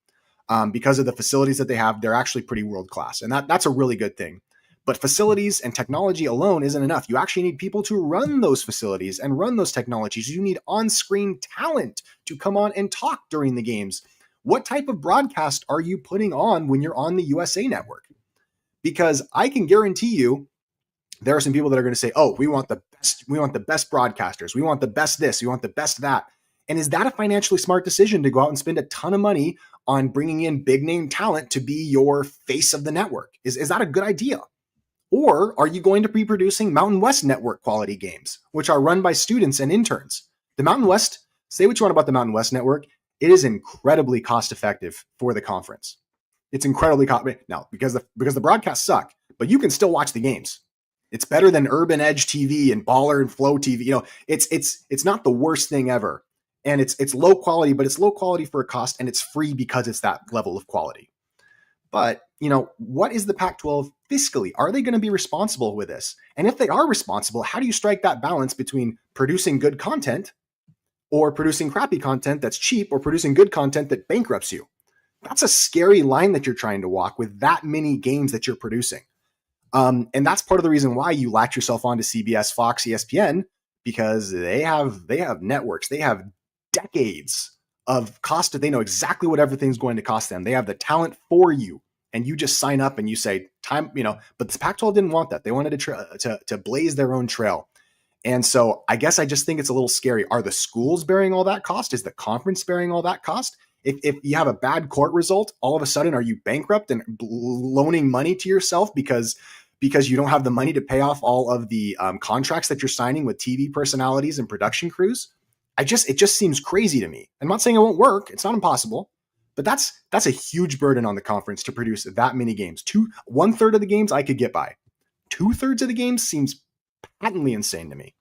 Because of the facilities that they have, they're actually pretty world-class. And that's a really good thing. But facilities and technology alone isn't enough. You actually need people to run those facilities and run those technologies. You need on-screen talent to come on and talk during the games. What type of broadcast are you putting on when you're on the USA Network? Because I can guarantee you there are some people that are going to say, oh, we want the best broadcasters. We want the best this. We want the best that. And is that a financially smart decision to go out and spend a ton of money on bringing in big name talent to be your face of the network? Is that a good idea? Or are you going to be producing Mountain West Network quality games, which are run by students and interns? The Mountain West, say what you want about the Mountain West Network, it is incredibly cost effective for the conference. It's incredibly now because the broadcasts suck, but you can still watch the games. It's better than Urban Edge TV and Baller and Flow TV. It's not the worst thing ever, and it's low quality, but it's low quality for a cost, and it's free because it's that level of quality. But what is the Pac-12 fiscally? Are they going to be responsible with this? And if they are responsible, how do you strike that balance between producing good content or producing crappy content that's cheap or producing good content that bankrupts you? That's a scary line that you're trying to walk with that many games that you're producing. And that's part of the reason why you latch yourself onto CBS, Fox, ESPN, because they have networks. They have decades of cost that they know exactly what everything's going to cost them. They have the talent for you, and you just sign up and you say time, but the Pac-12 didn't want that. They wanted to blaze their own trail. And so I guess I just think it's a little scary. Are the schools bearing all that cost? Is the conference bearing all that cost? If you have a bad court result, all of a sudden, are you bankrupt and loaning money to yourself because you don't have the money to pay off all of the contracts that you're signing with TV personalities and production crews? It just seems crazy to me. I'm not saying it won't work. It's not impossible, but that's a huge burden on the conference to produce that many games. 1/3 of the games I could get by. 2/3 of the games seems patently insane to me.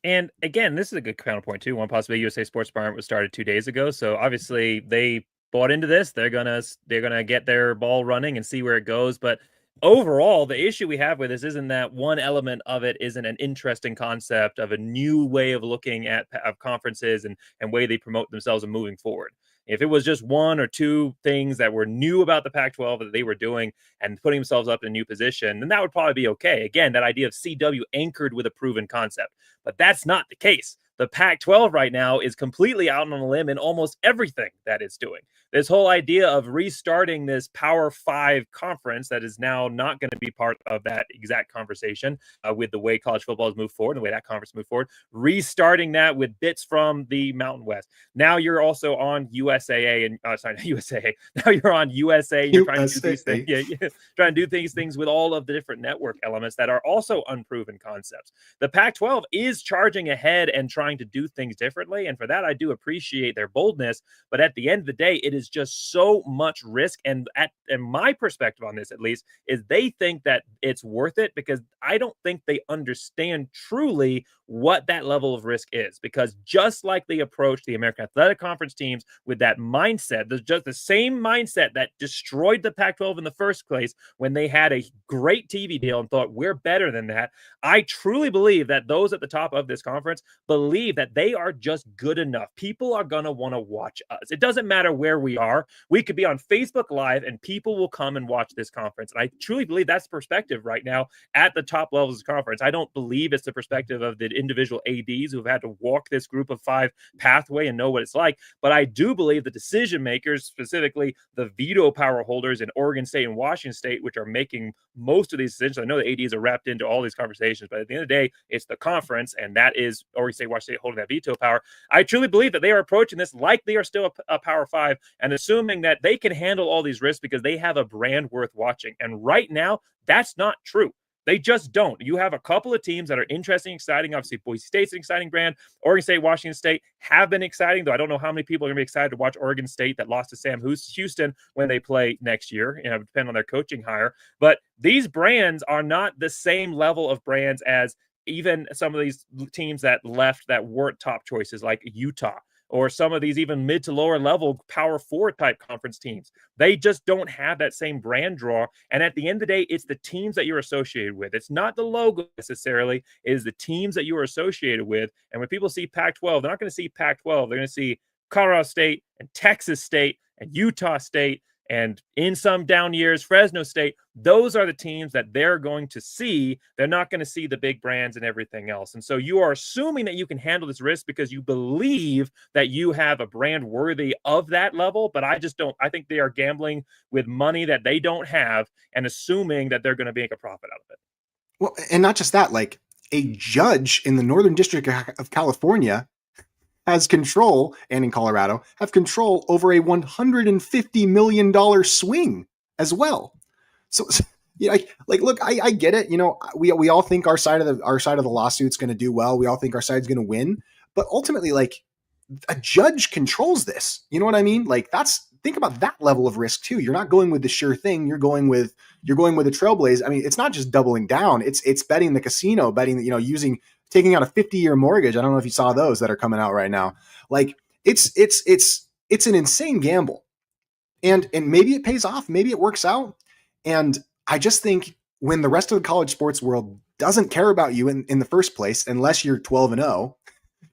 And again, this is a good counterpoint too. One possibility, USA Sports Bar was started 2 days ago, so obviously they bought into this. They're gonna get their ball running and see where it goes. But overall, the issue we have with this isn't that one element of it isn't an interesting concept of a new way of looking at of conferences and way they promote themselves and moving forward. If it was just one or two things that were new about the Pac-12 that they were doing and putting themselves up in a new position, then that would probably be okay. Again, that idea of CW anchored with a proven concept. But that's not the case. The Pac-12 right now is completely out on a limb in almost everything that it's doing. This whole idea of restarting this Power 5 conference that is now not going to be part of that exact conversation with the way college football has moved forward, the way that conference moved forward, restarting that with bits from the Mountain West. Now you're also on USAA and sorry, not USAA. Now you're on USA. You're trying to do these things. Yeah, trying to do things with all of the different network elements that are also unproven concepts. The Pac-12 is charging ahead and trying to do things differently, and for that I do appreciate their boldness. But at the end of the day, it is just so much risk, and my perspective on this, at least, is they think that it's worth it because I don't think they understand truly what that level of risk is. Because just like they approached the American Athletic Conference teams with that mindset, just the same mindset that destroyed the Pac-12 in the first place when they had a great TV deal and thought we're better than that. I truly believe that those at the top of this conference believe that they are just good enough. People are going to want to watch us. It doesn't matter where we are. We could be on Facebook Live and people will come and watch this conference. And I truly believe that's the perspective right now at the top levels of the conference. I don't believe it's the perspective of that individual ADs who've had to walk this group of 5 pathway and know what it's like. But I do believe the decision makers, specifically the veto power holders in Oregon State and Washington State, which are making most of these decisions. I know the ADs are wrapped into all these conversations, but at the end of the day, it's the conference, and that is Oregon State, Washington State holding that veto power. I truly believe that they are approaching this like they are still a Power 5 and assuming that they can handle all these risks because they have a brand worth watching. And right now, that's not true. They just don't. You have a couple of teams that are interesting, exciting. Obviously, Boise State's an exciting brand. Oregon State, Washington State have been exciting, though I don't know how many people are going to be excited to watch Oregon State that lost to Sam Houston when they play next year. Depending on their coaching hire. But these brands are not the same level of brands as even some of these teams that left that weren't top choices, like Utah, or some of these even mid to lower level Power 4 type conference teams. They just don't have that same brand draw. And at the end of the day, it's the teams that you're associated with. It's not the logo necessarily. It is the teams that you are associated with. And when people see Pac-12, they're not going to see Pac-12. They're going to see Colorado State and Texas State and Utah State, and in some down years, Fresno State. Those are the teams that they're going to see. They're not going to see the big brands and everything else. And so you are assuming that you can handle this risk because you believe that you have a brand worthy of that level. But I just don't. I think they are gambling with money that they don't have and assuming that they're going to make a profit out of it. Well, and not just that, like a judge in the Northern District of California has control, and in Colorado, have control over a $150 million swing as well. So, yeah, look, I get it. We all think our side of the lawsuit's going to do well. We all think our side's going to win, but ultimately, like, a judge controls this. You know what I mean? Like, think about that level of risk too. You're not going with the sure thing. You're going with a trailblaze. I mean, it's not just doubling down. It's betting the casino, betting, taking out a 50-year mortgage. I don't know if you saw those that are coming out right now. Like, it's an insane gamble. And maybe it pays off. Maybe it works out. And I just think when the rest of the college sports world doesn't care about you in the first place, unless you're 12-0,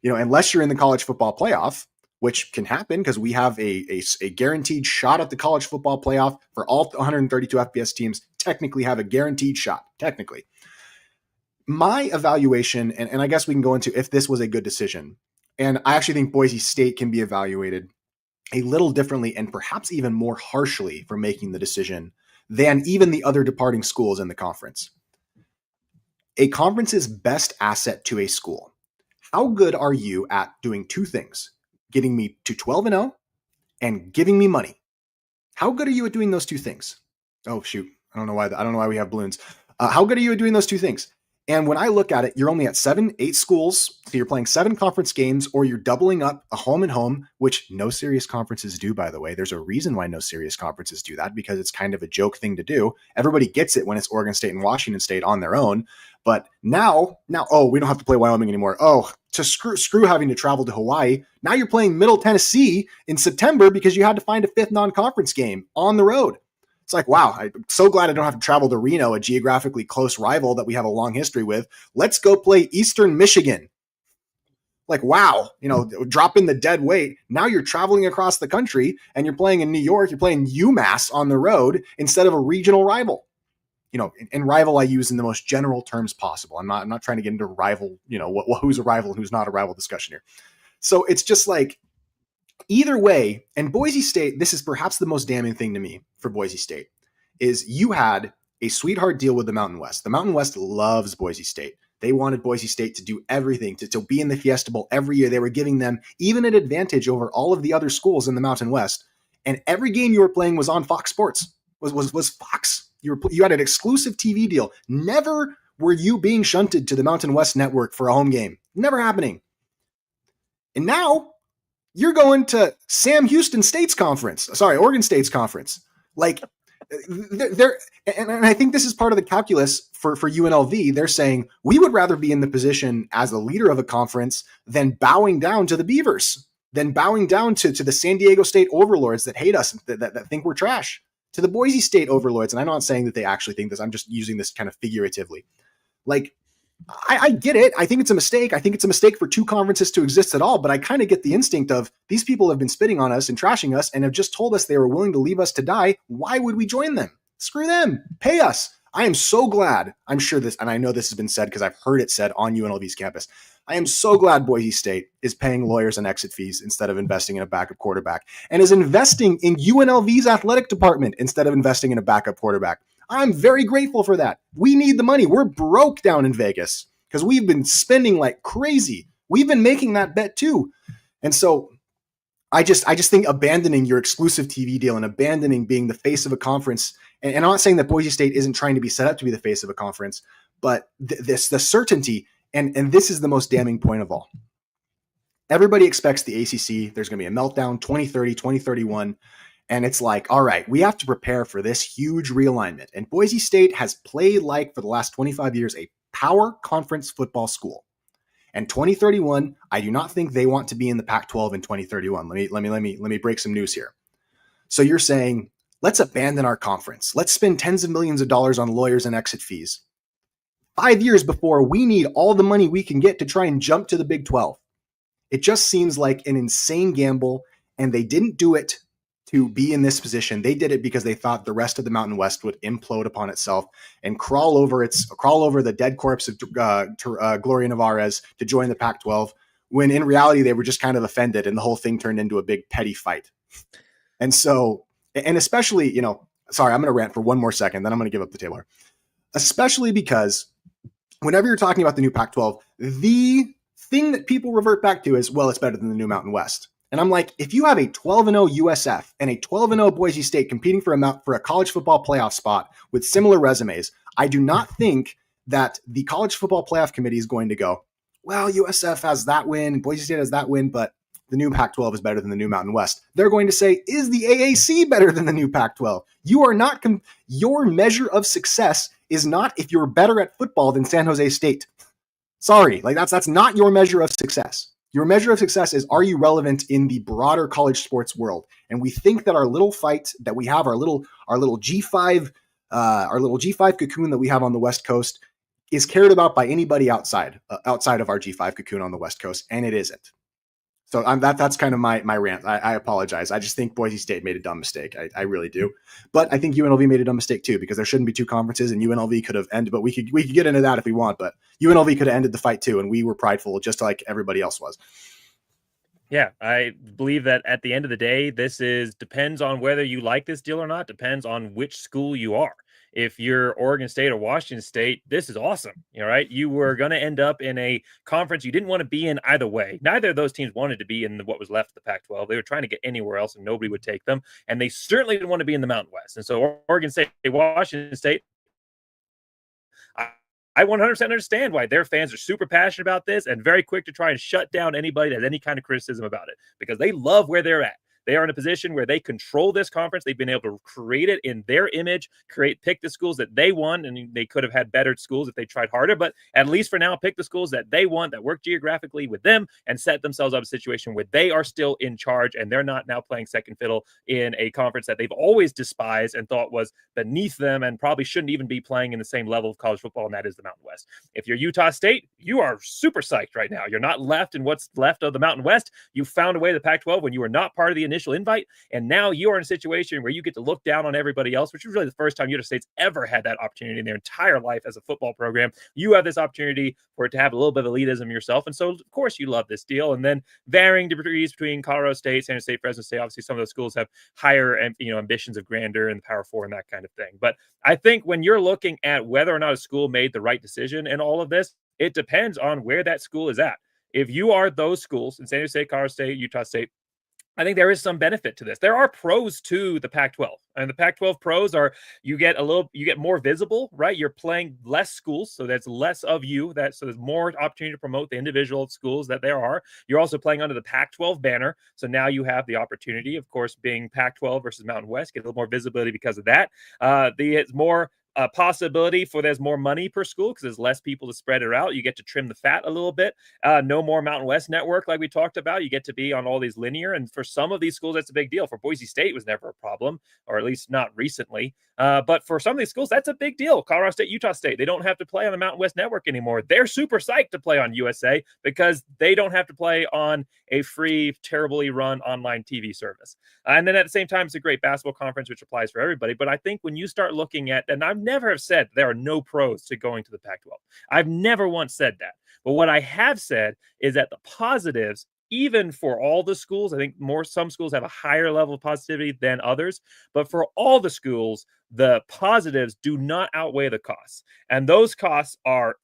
unless you're in the college football playoff, which can happen because we have a guaranteed shot at the college football playoff for all 132 FBS teams, technically have a guaranteed shot, technically. My evaluation, and I guess we can go into if this was a good decision, and I actually think Boise State can be evaluated a little differently and perhaps even more harshly for making the decision than even the other departing schools in the conference. A conference's best asset to a school. How good are you at doing two things? Getting me to 12-0 and giving me money. How good are you at doing those two things? Oh, shoot. I don't know why we have balloons. How good are you at doing those two things? And when I look at it, you're only at 7-8 schools. So you're playing 7 conference games, or you're doubling up a home and home, which no serious conferences do, by the way. There's a reason why no serious conferences do that, because it's kind of a joke thing to do. Everybody gets it when it's Oregon State and Washington State on their own. But now, oh, we don't have to play Wyoming anymore. Oh, to screw having to travel to Hawaii. Now you're playing Middle Tennessee in September because you had to find a 5th non-conference game on the road. It's like, wow, I'm so glad I don't have to travel to Reno, a geographically close rival that we have a long history with. Let's go play Eastern Michigan. Like, wow, drop in the dead weight. Now you're traveling across the country and you're playing in New York. You're playing UMass on the road instead of a regional rival. And rival I use in the most general terms possible. I'm not trying to get into rival, who's a rival and who's not a rival discussion here. So it's just like, either way, and Boise State, this is perhaps the most damning thing to me for Boise State, is you had a sweetheart deal with the Mountain West. The Mountain West loves Boise State. They wanted Boise State to do everything, to be in the Fiesta Bowl every year. They were giving them even an advantage over all of the other schools in the Mountain West. And every game you were playing was on Fox Sports, was Fox. You had an exclusive TV deal. Never were you being shunted to the Mountain West network for a home game. Never happening. And now you're going to Oregon State's conference. Like, and I think this is part of the calculus for UNLV. They're saying we would rather be in the position as a leader of a conference than bowing down to the Beavers, than bowing down to the San Diego State overlords that hate us, that think we're trash, to the Boise State overlords. And I'm not saying that they actually think this. I'm just using this kind of figuratively. Like, I get it. I think it's a mistake. I think it's a mistake for two conferences to exist at all, but I kind of get the instinct of these people have been spitting on us and trashing us and have just told us they were willing to leave us to die. Why would we join them? Screw them. Pay us. I am so glad, I'm sure this, and I know this has been said because I've heard it said on UNLV's campus. I am so glad Boise State is paying lawyers and exit fees instead of investing in a backup quarterback, and is investing in UNLV's athletic department instead of investing in a backup quarterback. I'm very grateful for that. We need the money. We're broke down in Vegas because we've been spending like crazy. We've been making that bet too. And so I just think abandoning your exclusive TV deal and abandoning being the face of a conference, and I'm not saying that Boise State isn't trying to be set up to be the face of a conference, but the certainty, and this is the most damning point of all. Everybody expects the ACC, there's going to be a meltdown, 2030, 2031, and it's like, all right, we have to prepare for this huge realignment. And Boise State has played like, for the last 25 years, a power conference football school. And 2031, I do not think they want to be in the Pac-12 in 2031. Let me break some news here. So you're saying, let's abandon our conference. Let's spend tens of millions of dollars on lawyers and exit fees 5 years before we need all the money we can get to try and jump to the Big 12. It just seems like an insane gamble, and they didn't do it to be in this position. They did it because they thought the rest of the Mountain West would implode upon itself and crawl over the dead corpse of Gloria Nevarez to join the Pac-12, when in reality they were just kind of offended, and the whole thing turned into a big petty fight. And so, and especially, sorry, I'm going to rant for one more second, then I'm going to give up the table here. Especially because whenever you're talking about the new Pac-12, the thing that people revert back to is, well, it's better than the new Mountain West. And I'm like, if you have a 12-0 USF and a 12-0 Boise State competing for a college football playoff spot with similar resumes, I do not think that the College Football Playoff Committee is going to go, well, USF has that win, Boise State has that win, but the new Pac-12 is better than the new Mountain West. They're going to say, is the AAC better than the new Pac-12? You are not, your measure of success is not if you're better at football than San Jose State. Sorry, like that's not your measure of success. Your measure of success is, are you relevant in the broader college sports world? And we think that our little fight that we have, our little G5 cocoon that we have on the West Coast is cared about by anybody outside of our G5 cocoon on the West Coast, and it isn't. So that's kind of my rant. I apologize. I just think Boise State made a dumb mistake. I really do. But I think UNLV made a dumb mistake too, because there shouldn't be two conferences, and UNLV could have ended, but we could get into that if we want, but UNLV could have ended the fight too, and we were prideful just like everybody else was. Yeah, I believe that at the end of the day, depends on whether you like this deal or not, depends on which school you are. If you're Oregon State or Washington State, this is awesome. Right? You were going to end up in a conference you didn't want to be in either way. Neither of those teams wanted to be in what was left of the Pac-12. They were trying to get anywhere else, and nobody would take them. And they certainly didn't want to be in the Mountain West. And so Oregon State, Washington State, I 100% understand why their fans are super passionate about this and very quick to try and shut down anybody that has any kind of criticism about it, because they love where they're at. They are in a position where they control this conference. They've been able to create it in their image, pick the schools that they want, and they could have had better schools if they tried harder. But at least for now, pick the schools that they want, that work geographically with them, and set themselves up a situation where they are still in charge, and they're not now playing second fiddle in a conference that they've always despised and thought was beneath them and probably shouldn't even be playing in the same level of college football, and that is the Mountain West. If you're Utah State, you are super psyched right now. You're not left in what's left of the Mountain West. You found a way to the Pac-12 when you were not part of the initial invite, and now you are in a situation where you get to look down on everybody else, which is really the first time Utah State's ever had that opportunity in their entire life as a football program. You have this opportunity for it to have a little bit of elitism yourself, and so of course you love this deal. And then varying degrees between Colorado State, San Jose State, Fresno State. Obviously, some of those schools have higher ambitions of grandeur and the Power Four and that kind of thing. But I think when you're looking at whether or not a school made the right decision in all of this, it depends on where that school is at. If you are those schools in San Jose State, Colorado State, Utah State, I think there is some benefit to this. There are pros to the Pac-12, and the Pac-12 pros are you get more visible, right? You're playing less schools, so that's less of you. So there's more opportunity to promote the individual schools that there are. You're also playing under the Pac-12 banner, so now you have the opportunity, of course, being Pac-12 versus Mountain West, get a little more visibility because of that. It's more possibility for there's more money per school because there's less people to spread it out. You get to trim the fat a little bit. No more Mountain West network like we talked about. You get to be on all these linear. And for some of these schools, that's a big deal. For Boise State, it was never a problem, or at least not recently. But for some of these schools, that's a big deal. Colorado State, Utah State, they don't have to play on the Mountain West network anymore. They're super psyched to play on USA because they don't have to play on a free, terribly run online TV service. And then at the same time, it's a great basketball conference, which applies for everybody. But I think when you start looking at, and I've never have said there are no pros to going to the Pac-12. I've never once said that. But what I have said is that the positives, even for all the schools, I think some schools have a higher level of positivity than others, but for all the schools, the positives do not outweigh the costs. And those costs are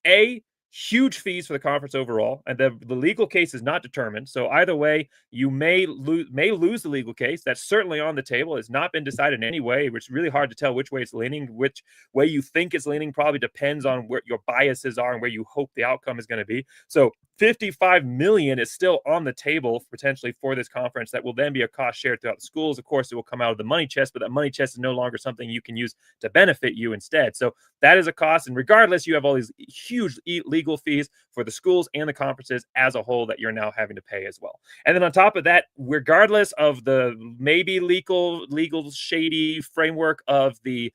huge fees for the conference overall, and the legal case is not determined. So either way, you may lose the legal case. That's certainly on the table. It's not been decided in any way. It's really hard to tell which way it's leaning. Which way you think it's leaning probably depends on where your biases are and where you hope the outcome is going to be. So $55 million is still on the table potentially for this conference. That will then be a cost shared throughout the schools. Of course, it will come out of the money chest, but that money chest is no longer something you can use to benefit you instead. So that is a cost. And regardless, you have all these huge legal fees for the schools and the conferences as a whole that you're now having to pay as well. And then on top of that, regardless of the maybe legal shady framework of the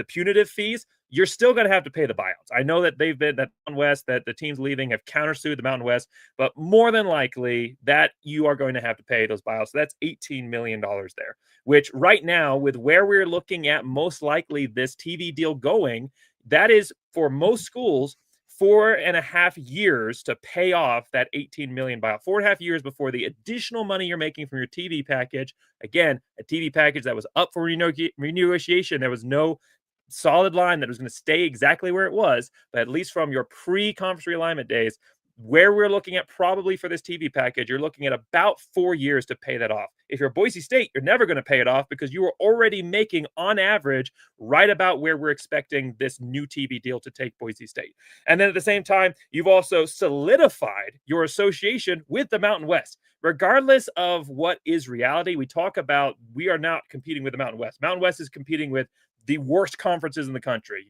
punitive fees, you're still going to have to pay the buyouts. I know that that Mountain West, that the teams leaving have countersued the Mountain West, but more than likely that you are going to have to pay those buyouts. So that's $18 million there, which right now, with where we're looking at most likely this TV deal going, that is for most schools 4.5 years to pay off that 18 million buyout. 4.5 years before the additional money you're making from your TV package. Again, a TV package that was up for renegotiation. There was no solid line that was going to stay exactly where it was, but at least from your pre-conference realignment days, where we're looking at probably for this TV package, you're looking at about 4 years to pay that off. If you're Boise State, you're never going to pay it off because you are already making, on average, right about where we're expecting this new TV deal to take Boise State. And then at the same time, you've also solidified your association with the Mountain West. Regardless of what is reality, we talk about we are not competing with the Mountain West. Mountain West is competing with the worst conferences in the country,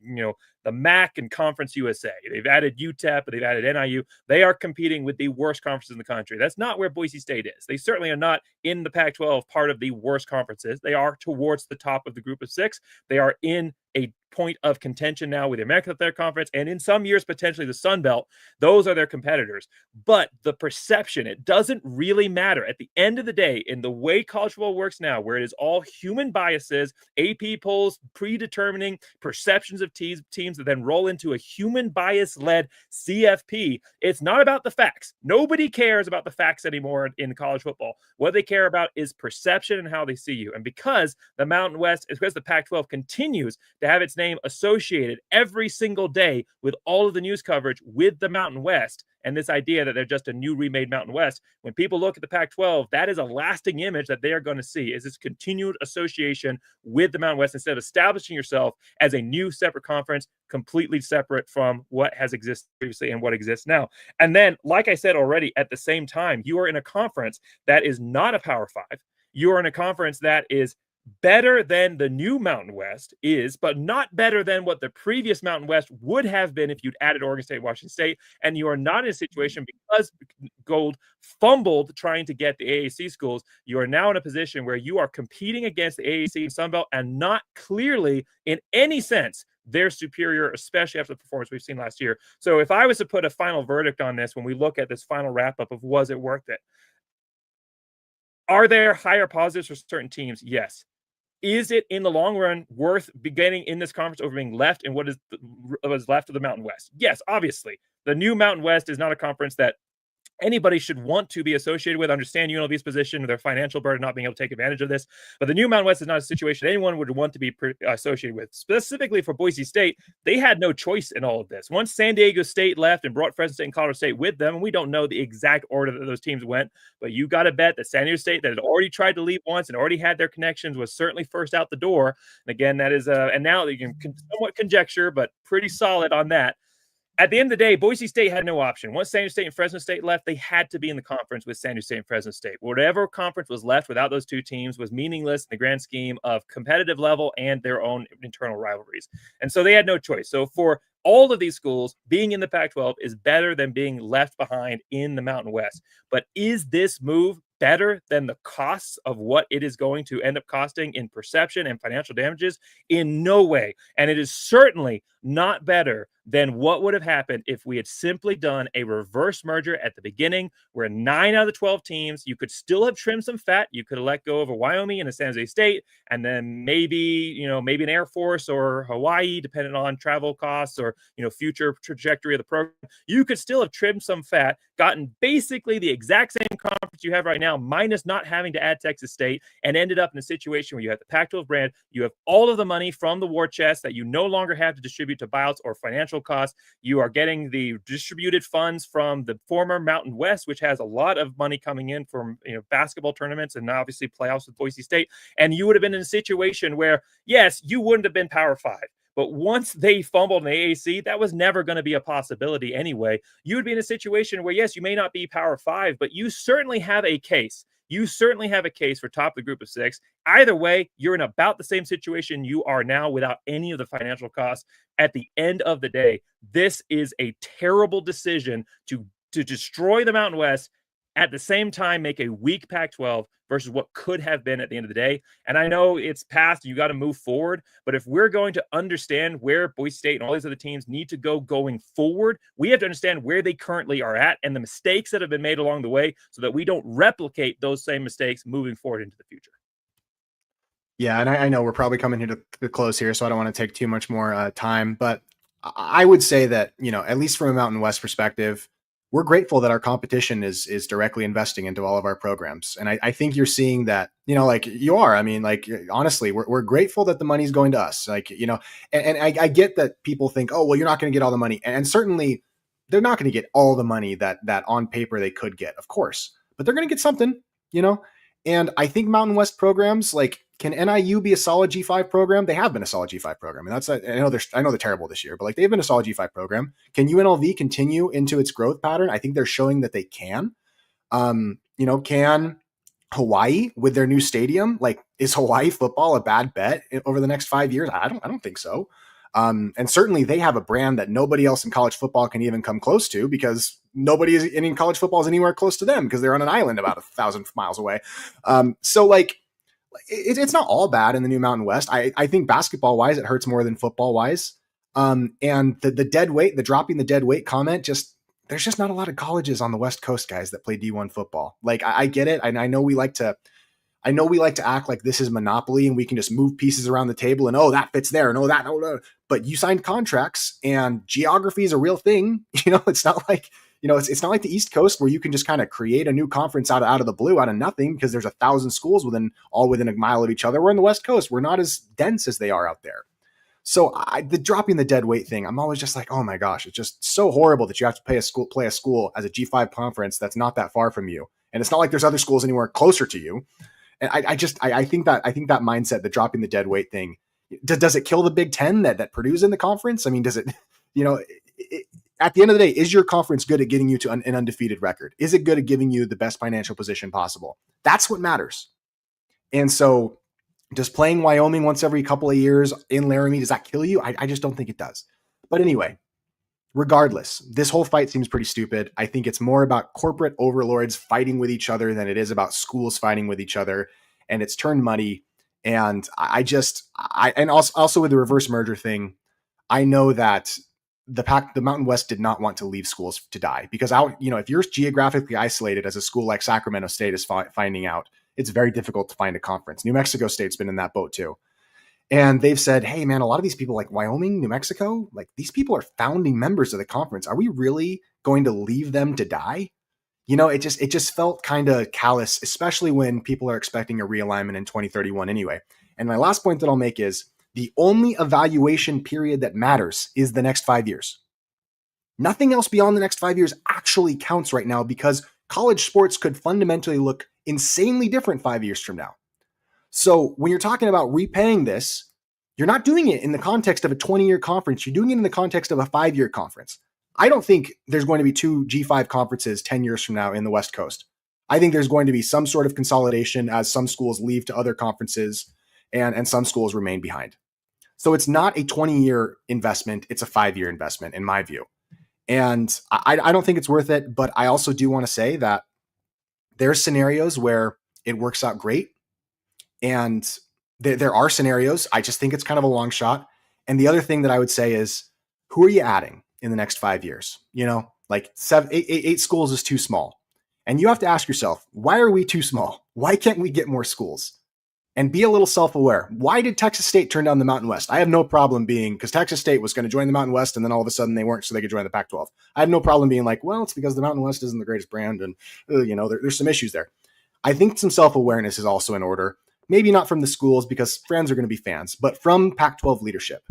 the MAC and Conference USA. They've added UTEP, they've added NIU. They are competing with the worst conferences in the country. That's not where Boise State is. They certainly are not in the Pac-12 part of the worst conferences. They are towards the top of the group of six. They are in a point of contention now with the American Athletic Conference, and in some years, potentially the Sun Belt. Those are their competitors. But the perception, it doesn't really matter. At the end of the day, in the way college football works now, where it is all human biases, AP polls predetermining perceptions of teams that then roll into a human bias-led CFP, it's not about the facts. Nobody cares about the facts anymore in college football. What they care about is perception and how they see you. And because the Mountain West, because the Pac-12 continues to have its name associated every single day with all of the news coverage with the Mountain West, and this idea that they're just a new remade Mountain West, when people look at the Pac-12, that is a lasting image that they are going to see, is this continued association with the Mountain West instead of establishing yourself as a new separate conference, completely separate from what has existed previously and what exists now. And then, like I said already, at the same time, you are in a conference that is not a Power Five. You are in a conference that is better than the new Mountain West is, but not better than what the previous Mountain West would have been if you'd added Oregon State, Washington State. And you are not in a situation, because Gold fumbled trying to get the AAC schools, you are now in a position where you are competing against the AAC and Sun Belt, and not clearly in any sense they're superior, especially after the performance we've seen last year. So if I was to put a final verdict on this, when we look at this final wrap-up of was it worth it, are there higher positives for certain teams? Yes. Is it in the long run worth beginning in this conference over being left in what is left of the Mountain West? Yes, obviously. The new Mountain West is not a conference that anybody should want to be associated with. Understand UNLV's position, their financial burden, not being able to take advantage of this. But the new Mountain West is not a situation anyone would want to be associated with. Specifically for Boise State, they had no choice in all of this. Once San Diego State left and brought Fresno State and Colorado State with them, and we don't know the exact order that those teams went, but you got to bet that San Diego State, that had already tried to leave once and already had their connections, was certainly first out the door. And again, that is, and now you can somewhat conjecture, but pretty solid on that. At the end of the day, Boise State had no option. Once San Diego State and Fresno State left, they had to be in the conference with San Diego State and Fresno State. Whatever conference was left without those two teams was meaningless in the grand scheme of competitive level and their own internal rivalries. And so they had no choice. So for all of these schools, being in the Pac-12 is better than being left behind in the Mountain West. But is this move better than the costs of what it is going to end up costing in perception and financial damages? In no way. And it is certainly not better than what would have happened if we had simply done a reverse merger at the beginning, where 9 out of the 12 teams, you could still have trimmed some fat. You could have let go of a Wyoming and a San Jose State, and then maybe an Air Force or Hawaii, depending on travel costs or future trajectory of the program. You could still have trimmed some fat, gotten basically the exact same conference you have right now, minus not having to add Texas State, and ended up in a situation where you have the Pac-12 brand, you have all of the money from the war chest that you no longer have to distribute to buyouts or financial costs. You are getting the distributed funds from the former Mountain West, which has a lot of money coming in from basketball tournaments and obviously playoffs with Boise State. And you would have been in a situation where, yes, you wouldn't have been Power 5. But once they fumbled in the AAC, that was never going to be a possibility anyway. You would be in a situation where, yes, you may not be Power 5, but you certainly have a case. You certainly have a case for top of the group of 6. Either way, you're in about the same situation you are now without any of the financial costs. At the end of the day, this is a terrible decision to destroy the Mountain West, at the same time make a weak Pac-12 versus what could have been at the end of the day. And I know it's past, you got to move forward, but if we're going to understand where Boise State and all these other teams need to go going forward, we have to understand where they currently are at and the mistakes that have been made along the way so that we don't replicate those same mistakes moving forward into the future. Yeah, and I know we're probably coming here to the close here, so I don't want to take too much more time, but I would say that, at least from a Mountain West perspective, we're grateful that our competition is directly investing into all of our programs. And I think you're seeing that, like you are. I mean, like, honestly, we're grateful that the money's going to us. Like, and I get that people think, oh, well, you're not going to get all the money. And certainly they're not going to get all the money that on paper they could get, of course, but they're going to get something, And I think Mountain West programs, like, can NIU be a solid G5 program? They have been a solid G5 program, and I know they're terrible this year, but like they've been a solid G5 program. Can UNLV continue into its growth pattern? I think they're showing that they can. Can Hawaii with their new stadium, like, is Hawaii football a bad bet over the next 5 years? I don't think so. And certainly they have a brand that nobody else in college football can even come close to, because nobody in college football is anywhere close to them because they're on an island about 1,000 miles away. So like, it's not all bad in the new Mountain West. I think basketball wise, it hurts more than football wise. And the dead weight, the dropping the dead weight comment, there's just not a lot of colleges on the West Coast, guys, that play D1 football. Like, I get it. And I know we like to act like this is Monopoly and we can just move pieces around the table and, oh, that fits there. And no. But you signed contracts and geography is a real thing. It's not like, it's not like the East Coast where you can just kind of create a new conference out of the blue, out of nothing, because there's 1,000 schools within a mile of each other. We're in the West Coast. We're not as dense as they are out there. So the dropping the dead weight thing, I'm always just like, oh my gosh, it's just so horrible that you have to play a school as a G5 conference that's not that far from you. And it's not like there's other schools anywhere closer to you. And I think that mindset, the dropping the dead weight thing, does it kill the Big Ten that Purdue's in the conference? I mean, does it, at the end of the day, is your conference good at getting you to an undefeated record? Is it good at giving you the best financial position possible? That's what matters. And so does playing Wyoming once every couple of years in Laramie, does that kill you? I just don't think it does. But anyway, regardless, this whole fight seems pretty stupid. I think it's more about corporate overlords fighting with each other than it is about schools fighting with each other. And it's turned muddy. And and also with the reverse merger thing, I know that the Mountain West did not want to leave schools to die, because if you're geographically isolated, as a school like Sacramento State is finding out, it's very difficult to find a conference. New Mexico State's been in that boat too. And they've said, hey man, a lot of these people like Wyoming, New Mexico, like these people are founding members of the conference. Are we really going to leave them to die? It just felt kind of callous, especially when people are expecting a realignment in 2031 anyway. And my last point that I'll make is the only evaluation period that matters is the next 5 years. Nothing else beyond the next 5 years actually counts right now, because college sports could fundamentally look insanely different 5 years from now. So when you're talking about repaying this, you're not doing it in the context of a 20-year conference. You're doing it in the context of a 5-year conference. I don't think there's going to be 2 G5 conferences 10 years from now in the West Coast. I think there's going to be some sort of consolidation as some schools leave to other conferences and some schools remain behind. So it's not a 20-year investment. It's a 5-year investment in my view. And I don't think it's worth it. But I also do want to say that there's scenarios where it works out great. And there are scenarios, I just think it's kind of a long shot. And the other thing that I would say is, who are you adding in the next 5 years? You know, like eight schools is too small. And you have to ask yourself, why are we too small? Why can't we get more schools? And be a little self-aware. Why did Texas State turn down the Mountain West? I have no problem being, because Texas State was going to join the Mountain West, and then all of a sudden they weren't, so they could join the Pac-12. I have no problem being like, well, it's because the Mountain West isn't the greatest brand, and there's some issues there. I think some self-awareness is also in order. Maybe not from the schools, because fans are going to be fans, but from Pac-12 leadership.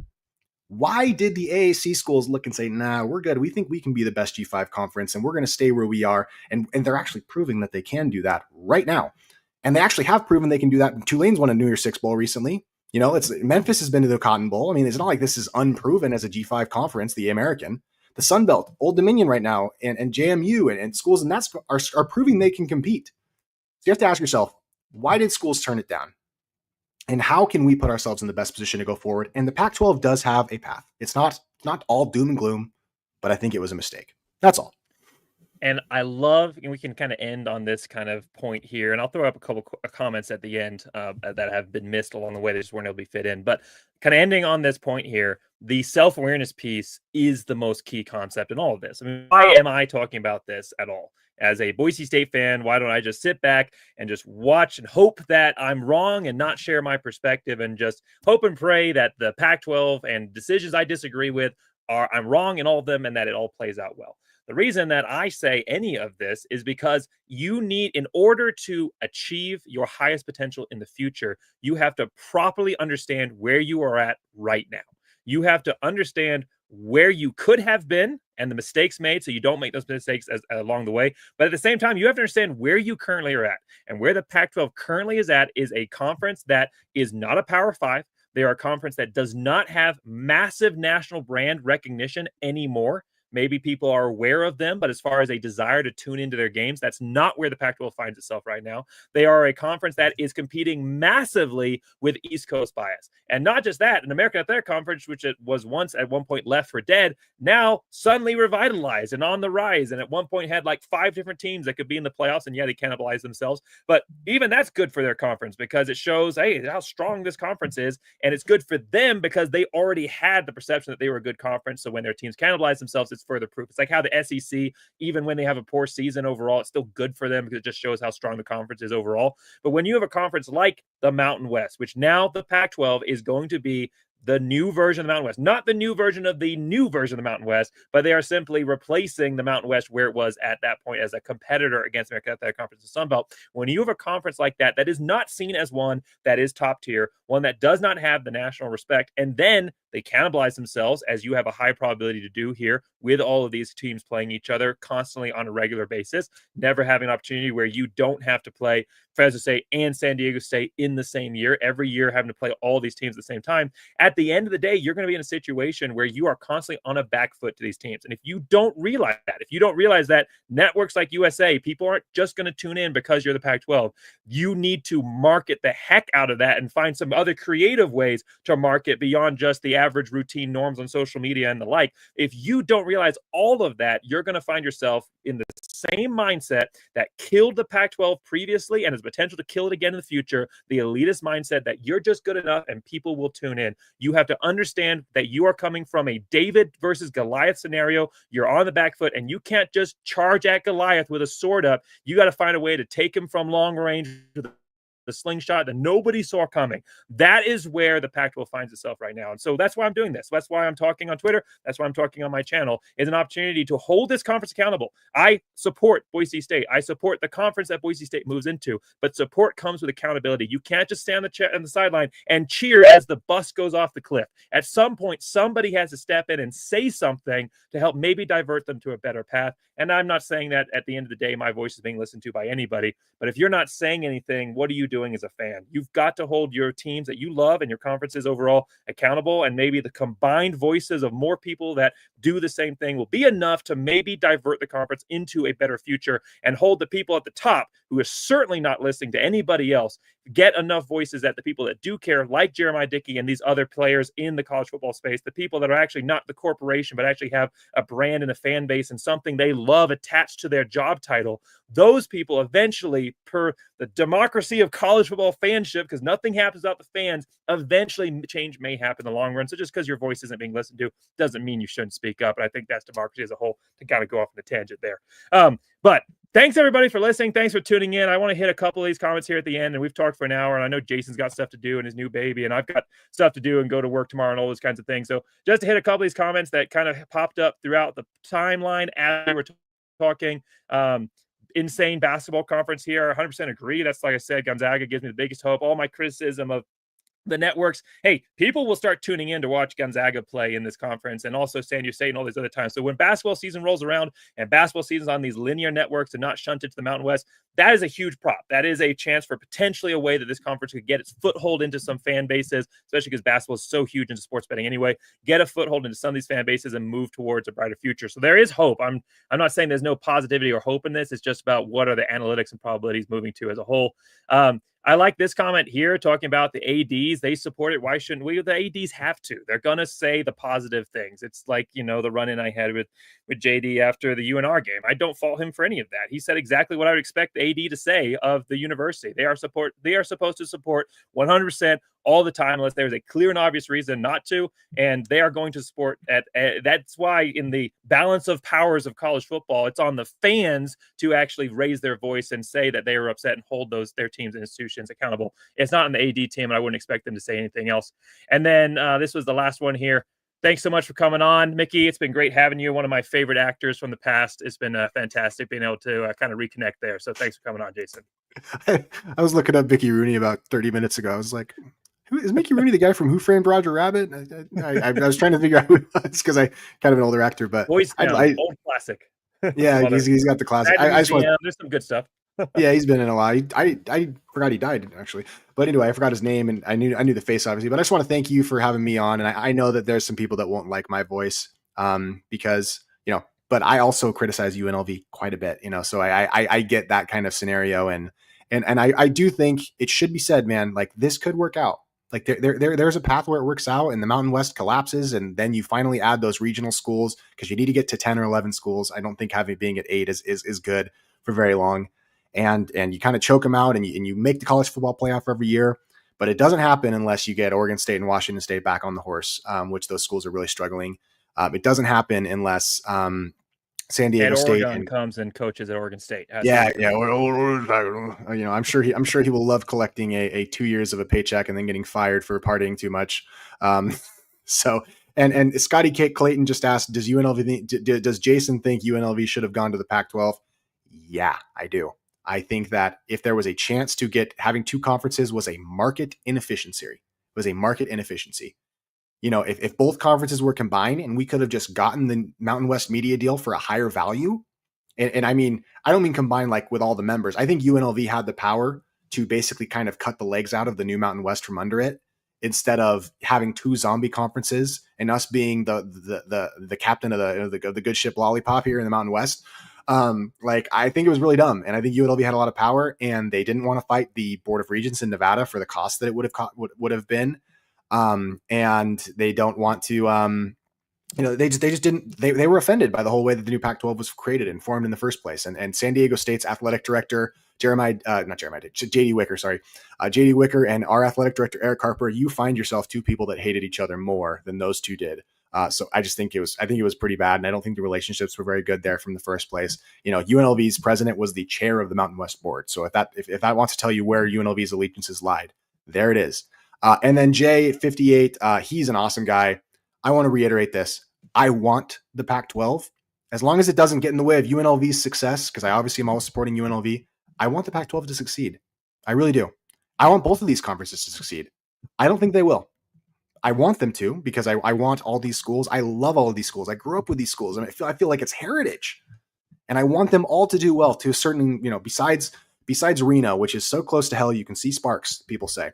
Why did the AAC schools look and say, nah, we're good. We think we can be the best G5 conference, and we're going to stay where we are. And they're actually proving that they can do that right now. And they actually have proven they can do that. Tulane's won a New Year's Six Bowl recently. You know, Memphis has been to the Cotton Bowl. I mean, it's not like this is unproven as a G5 conference, the American. The Sun Belt, Old Dominion right now, and JMU and schools and that's are proving they can compete. So you have to ask yourself, why did schools turn it down? And how can we put ourselves in the best position to go forward? And the Pac-12 does have a path. It's not all doom and gloom, but I think it was a mistake. That's all. And I love, and we can kind of end on this kind of point here, and I'll throw up a couple of comments at the end that have been missed along the way that just weren't able to be fit in. But kind of ending on this point here, the self-awareness piece is the most key concept in all of this. I mean, why am I talking about this at all? As a Boise State fan, why don't I just sit back and just watch and hope that I'm wrong and not share my perspective and just hope and pray that the Pac-12 and decisions I disagree with I'm wrong in all of them and that it all plays out well? The reason that I say any of this is because you need, in order to achieve your highest potential in the future, you have to properly understand where you are at right now. You have to understand where you could have been and the mistakes made so you don't make those mistakes along the way. But at the same time, you have to understand where you currently are at. And where the Pac-12 currently is at is a conference that is not a Power 5. They are a conference that does not have massive national brand recognition anymore. Maybe people are aware of them, but as far as a desire to tune into their games, that's not where the Pac-12 finds itself right now. They are a conference that is competing massively with East Coast bias. And not just that, an American Athletic Conference, which it was once at one point left for dead, now suddenly revitalized and on the rise. And at one point had like 5 different teams that could be in the playoffs. And yeah, they cannibalize themselves. But even that's good for their conference because it shows, hey, how strong this conference is. And it's good for them because they already had the perception that they were a good conference. So when their teams cannibalize themselves, it's further proof. It's like how the SEC, even when they have a poor season overall, it's still good for them because it just shows how strong the conference is overall. But when you have a conference like the Mountain West, which now the Pac-12 is going to be the new version of the Mountain West, not the new version of the new version of the Mountain West, but they are simply replacing the Mountain West where it was at that point as a competitor against American Athletic Conference and Sun Belt. When you have a conference like that, that is not seen as one that is top tier, one that does not have the national respect, and then they cannibalize themselves, as you have a high probability to do here with all of these teams playing each other constantly on a regular basis, never having an opportunity where you don't have to play Fresno State and San Diego State in the same year, every year having to play all these teams at the same time. At the end of the day, you're going to be in a situation where you are constantly on a back foot to these teams. And if you don't realize that networks like USA, people aren't just going to tune in because you're the Pac-12. You need to market the heck out of that and find some other creative ways to market beyond just the average routine norms on social media and the like. If you don't realize all of that, you're going to find yourself in the same mindset that killed the Pac-12 previously and has potential to kill it again in the future, the elitist mindset that you're just good enough and people will tune in. You have to understand that you are coming from a David versus Goliath scenario. You're on the back foot and you can't just charge at Goliath with a sword up. You got to find a way to take him from long range to the slingshot that nobody saw coming. That is where the Pac-12 finds itself right now. And so that's why I'm doing this. That's why I'm talking on Twitter. That's why I'm talking on my channel, is an opportunity to hold this conference accountable. I support Boise State. I support the conference that Boise State moves into, but support comes with accountability. You can't just stand on the sideline and cheer as the bus goes off the cliff. At some point, somebody has to step in and say something to help maybe divert them to a better path. And I'm not saying that at the end of the day, my voice is being listened to by anybody, but if you're not saying anything, what are you doing as a fan? You've got to hold your teams that you love and your conferences overall accountable, and maybe the combined voices of more people that do the same thing will be enough to maybe divert the conference into a better future and hold the people at the top who is certainly not listening to anybody else, get enough voices that the people that do care, like Jeremiah Dickey and these other players in the college football space, the people that are actually not the corporation, but actually have a brand and a fan base and something they love attached to their job title, those people eventually, per the democracy of college football fanship, because nothing happens without the fans, eventually change may happen in the long run. So just because your voice isn't being listened to doesn't mean you shouldn't speak up. And I think that's democracy as a whole, to kind of go off on a tangent there. But thanks everybody for listening. Thanks for tuning in. I want to hit a couple of these comments here at the end, and we've talked for an hour, and I know Jason's got stuff to do and his new baby, and I've got stuff to do and go to work tomorrow and all those kinds of things. So just to hit a couple of these comments that kind of popped up throughout the timeline as we were talking. Insane basketball conference here. 100% agree. That's, like I said, Gonzaga gives me the biggest hope. All my criticism of the networks, hey, people will start tuning in to watch Gonzaga play in this conference, and also San Diego State and all these other times. So when basketball season rolls around and basketball season's on these linear networks and not shunted to the Mountain West, that is a huge prop. That is a chance for potentially a way that this conference could get its foothold into some fan bases, especially because basketball is so huge into sports betting anyway. Get a foothold into some of these fan bases and move towards a brighter future. So there is hope. I'm not saying there's no positivity or hope in this. It's just about what are the analytics and probabilities moving to as a whole. I like this comment here talking about the ADs. They support it. Why shouldn't we? The ADs have to. They're going to say the positive things. It's like, the run-in I had with JD after the UNR game. I don't fault him for any of that. He said exactly what I would expect the AD to say of the university. They are supposed to support 100% all the time unless there's a clear and obvious reason not to, and they are going to support at that's why in the balance of powers of college football, it's on the fans to actually raise their voice and say that they are upset and hold their teams and institutions accountable. It's not on the AD team, and I wouldn't expect them to say anything else. And then this was the last one here. Thanks so much for coming on, Mickey. It's been great having you. One of my favorite actors from the past. It's been fantastic being able to kind of reconnect there. So thanks for coming on, Jason. I was looking up Mickey Rooney about 30 minutes ago. I was like, who is Mickey Rooney, the guy from Who Framed Roger Rabbit? I was trying to figure out who it was because I kind of an older actor, but old classic. Yeah, he's got the classic. There's some good stuff. Yeah, he's been in a lot. I forgot he died actually, but anyway, I forgot his name, and I knew the face obviously. But I just want to thank you for having me on, and I know that there's some people that won't like my voice, because but I also criticize UNLV quite a bit, so I get that kind of scenario, and I do think it should be said, man, like this could work out. Like there's a path where it works out and the Mountain West collapses, and then you finally add those regional schools because you need to get to 10 or 11 schools. I don't think being at 8 is good for very long. And you kind of choke them out, and you make the college football playoff every year, but it doesn't happen unless you get Oregon State and Washington State back on the horse, which those schools are really struggling. It doesn't happen unless San Diego State comes and coaches at Oregon State. Yeah. I'm sure he will love collecting a 2 years of a paycheck and then getting fired for partying too much. So and Scotty Clayton just asked, does Jason think UNLV should have gone to the Pac-12? Yeah, I do. I think that if there was a chance to having two conferences was a market inefficiency. If both conferences were combined and we could have just gotten the Mountain West media deal for a higher value, and I mean, I don't mean combined like with all the members. I think UNLV had the power to basically kind of cut the legs out of the new Mountain West from under it, instead of having two zombie conferences and us being the captain of the good ship Lollipop here in the Mountain West. I think it was really dumb, and I think UNLV had a lot of power, and they didn't want to fight the Board of Regents in Nevada for the cost that it would have been. And they don't want to, they just didn't, they were offended by the whole way that the new Pac-12 was created and formed in the first place. And San Diego State's athletic director, JD Wicker, and our athletic director, Eric Harper, you find yourself two people that hated each other more than those two did. So I think it was pretty bad. And I don't think the relationships were very good there from the first place. UNLV's president was the chair of the Mountain West board. So if that wants to tell you where UNLV's allegiances lied, there it is. And then Jay58, he's an awesome guy. I want to reiterate this. I want the Pac-12, as long as it doesn't get in the way of UNLV's success, because I obviously am always supporting UNLV. I want the Pac-12 to succeed. I really do. I want both of these conferences to succeed. I don't think they will. I want them to, because I want all these schools. I love all of these schools. I grew up with these schools, and I feel like it's heritage. And I want them all to do well to a certain, besides Reno, which is so close to hell, you can see sparks, people say.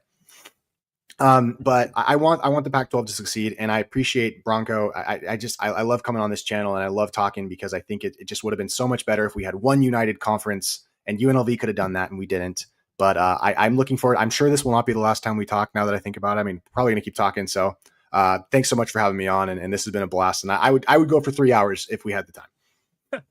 But I want the Pac-12 to succeed, and I appreciate Bronco. I love coming on this channel, and I love talking, because I think it just would have been so much better if we had one united conference and UNLV could have done that, and we didn't. But I'm looking forward. I'm sure this will not be the last time we talk. Now that I think about it, I mean, probably going to keep talking. So thanks so much for having me on, and this has been a blast. And I would go for 3 hours if we had the time.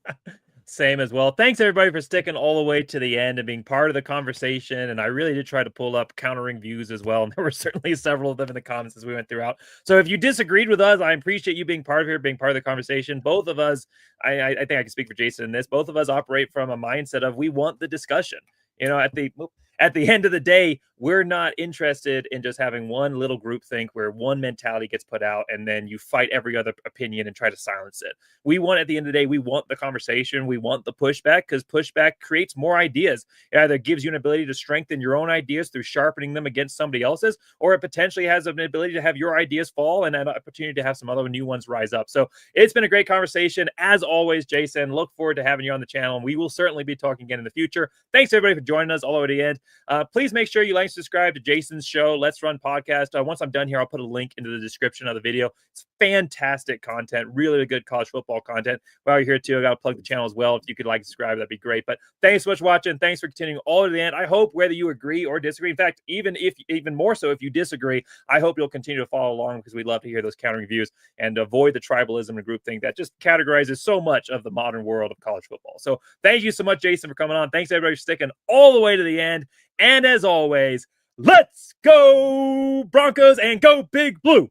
Same as well. Thanks everybody for sticking all the way to the end and being part of the conversation. And I really did try to pull up countering views as well. And there were certainly several of them in the comments as we went throughout. So if you disagreed with us, I appreciate you being part of here, being part of the conversation. Both of us, I think I can speak for Jason in this. Both of us operate from a mindset of we want the discussion. You know, at the end of the day, we're not interested in just having one little group think where one mentality gets put out and then you fight every other opinion and try to silence it. We want, at the end of the day, we want the conversation. We want the pushback, because pushback creates more ideas. It either gives you an ability to strengthen your own ideas through sharpening them against somebody else's, or it potentially has an ability to have your ideas fall and an opportunity to have some other new ones rise up. So it's been a great conversation. As always, Jason, look forward to having you on the channel, and we will certainly be talking again in the future. Thanks everybody for joining us all the way to the end. Please make sure you like and subscribe to Jason's show, Let's Run Podcast. Once I'm done here, I'll put a link into the description of the video. It's fantastic content, really good college football content. While you're here too, I got to plug the channel as well. If you could like and subscribe, that'd be great. But thanks so much for watching. Thanks for continuing all to the end. I hope whether you agree or disagree, in fact, even more so if you disagree, I hope you'll continue to follow along, because we'd love to hear those countering views and avoid the tribalism and groupthink that just categorizes so much of the modern world of college football. So thank you so much, Jason, for coming on. Thanks everybody for sticking all the way to the end. And as always, let's go Broncos and go Big Blue.